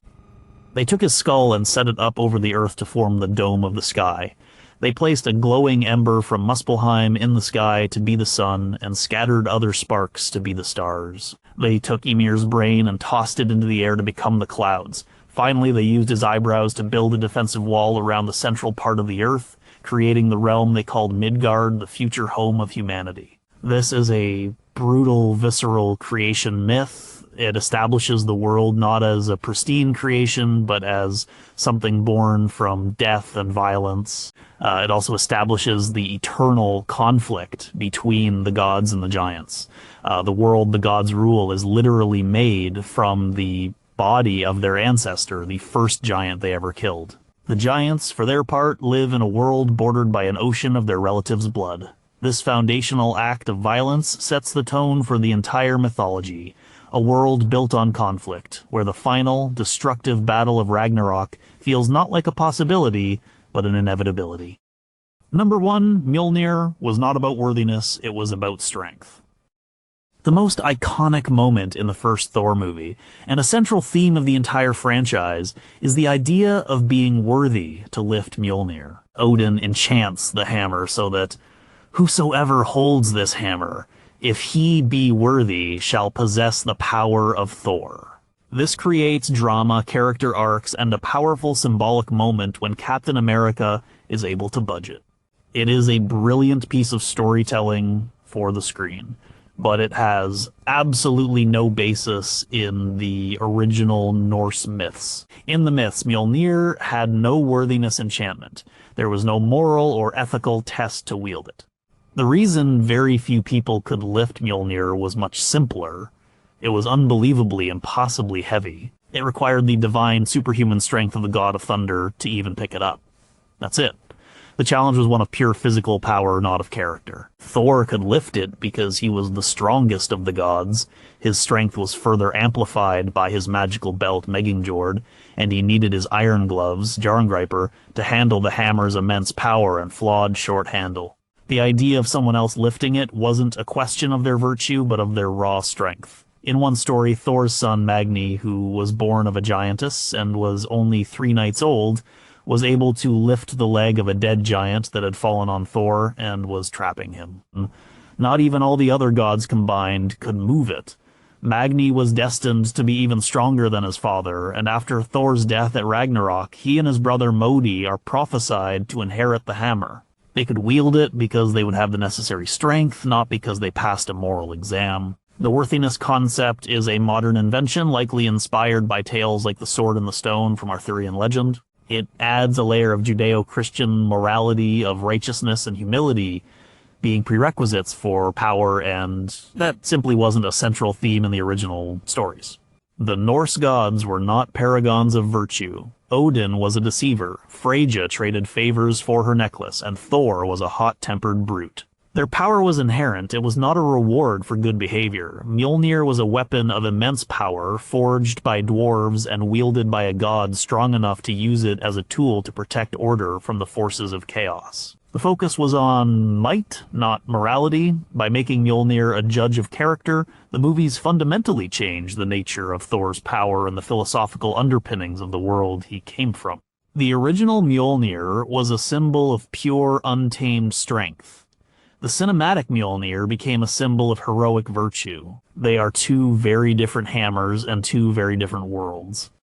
They took his skull and set it up over the earth to form the dome of the sky. They placed a glowing ember from Muspelheim in the sky to be the sun, and scattered other sparks to be the stars. They took Ymir's brain and tossed it into the air to become the clouds. Finally, they used his eyebrows to build a defensive wall around the central part of the earth, creating the realm they called Midgard, the future home of humanity. This is a brutal, visceral creation myth. It establishes the world not as a pristine creation, but as something born from death and violence. It also establishes the eternal conflict between the gods and the giants. The world the gods rule is literally made from the body of their ancestor, the first giant they ever killed. The giants, for their part, live in a world bordered by an ocean of their relatives' blood. This foundational act of violence sets the tone for the entire mythology, a world built on conflict, where the final, destructive battle of Ragnarok feels not like a possibility, but an inevitability. Number 1, Mjolnir was not about worthiness, it was about strength. The most iconic moment in the first Thor movie, and a central theme of the entire franchise, is the idea of being worthy to lift Mjolnir. Odin enchants the hammer so that whosoever holds this hammer, if he be worthy, shall possess the power of Thor. This creates drama, character arcs, and a powerful symbolic moment when Captain America is able to budget. It is a brilliant piece of storytelling for the screen, but it has absolutely no basis in the original Norse myths. In the myths, Mjolnir had no worthiness enchantment. There was no moral or ethical test to wield it. The reason very few people could lift Mjolnir was much simpler. It was unbelievably, impossibly heavy. It required the divine superhuman strength of the god of thunder to even pick it up. That's it. The challenge was one of pure physical power, not of character. Thor could lift it because he was the strongest of the gods. His strength was further amplified by his magical belt, Megingjord, and he needed his iron gloves, Jarngreipr, to handle the hammer's immense power and flawed short handle. The idea of someone else lifting it wasn't a question of their virtue, but of their raw strength. In one story, Thor's son Magni, who was born of a giantess and was only 3 nights old, was able to lift the leg of a dead giant that had fallen on Thor and was trapping him. Not even all the other gods combined could move it. Magni was destined to be even stronger than his father, and after Thor's death at Ragnarok, he and his brother Modi are prophesied to inherit the hammer. They could wield it because they would have the necessary strength, not because they passed a moral exam. The worthiness concept is a modern invention, likely inspired by tales like the Sword and the Stone from Arthurian legend. It adds a layer of Judeo-Christian morality of righteousness and humility being prerequisites for power, and that simply wasn't a central theme in the original stories. The Norse gods were not paragons of virtue. Odin was a deceiver, Freyja traded favors for her necklace, and Thor was a hot-tempered brute. Their power was inherent, it was not a reward for good behavior. Mjolnir was a weapon of immense power, forged by dwarves and wielded by a god strong enough to use it as a tool to protect order from the forces of chaos. The focus was on might, not morality. By making Mjolnir a judge of character, the movies fundamentally changed the nature of Thor's power and the philosophical underpinnings of the world he came from. The original Mjolnir was a symbol of pure, untamed strength. The cinematic Mjolnir became a symbol of heroic virtue. They are 2 very different hammers and 2 very different worlds.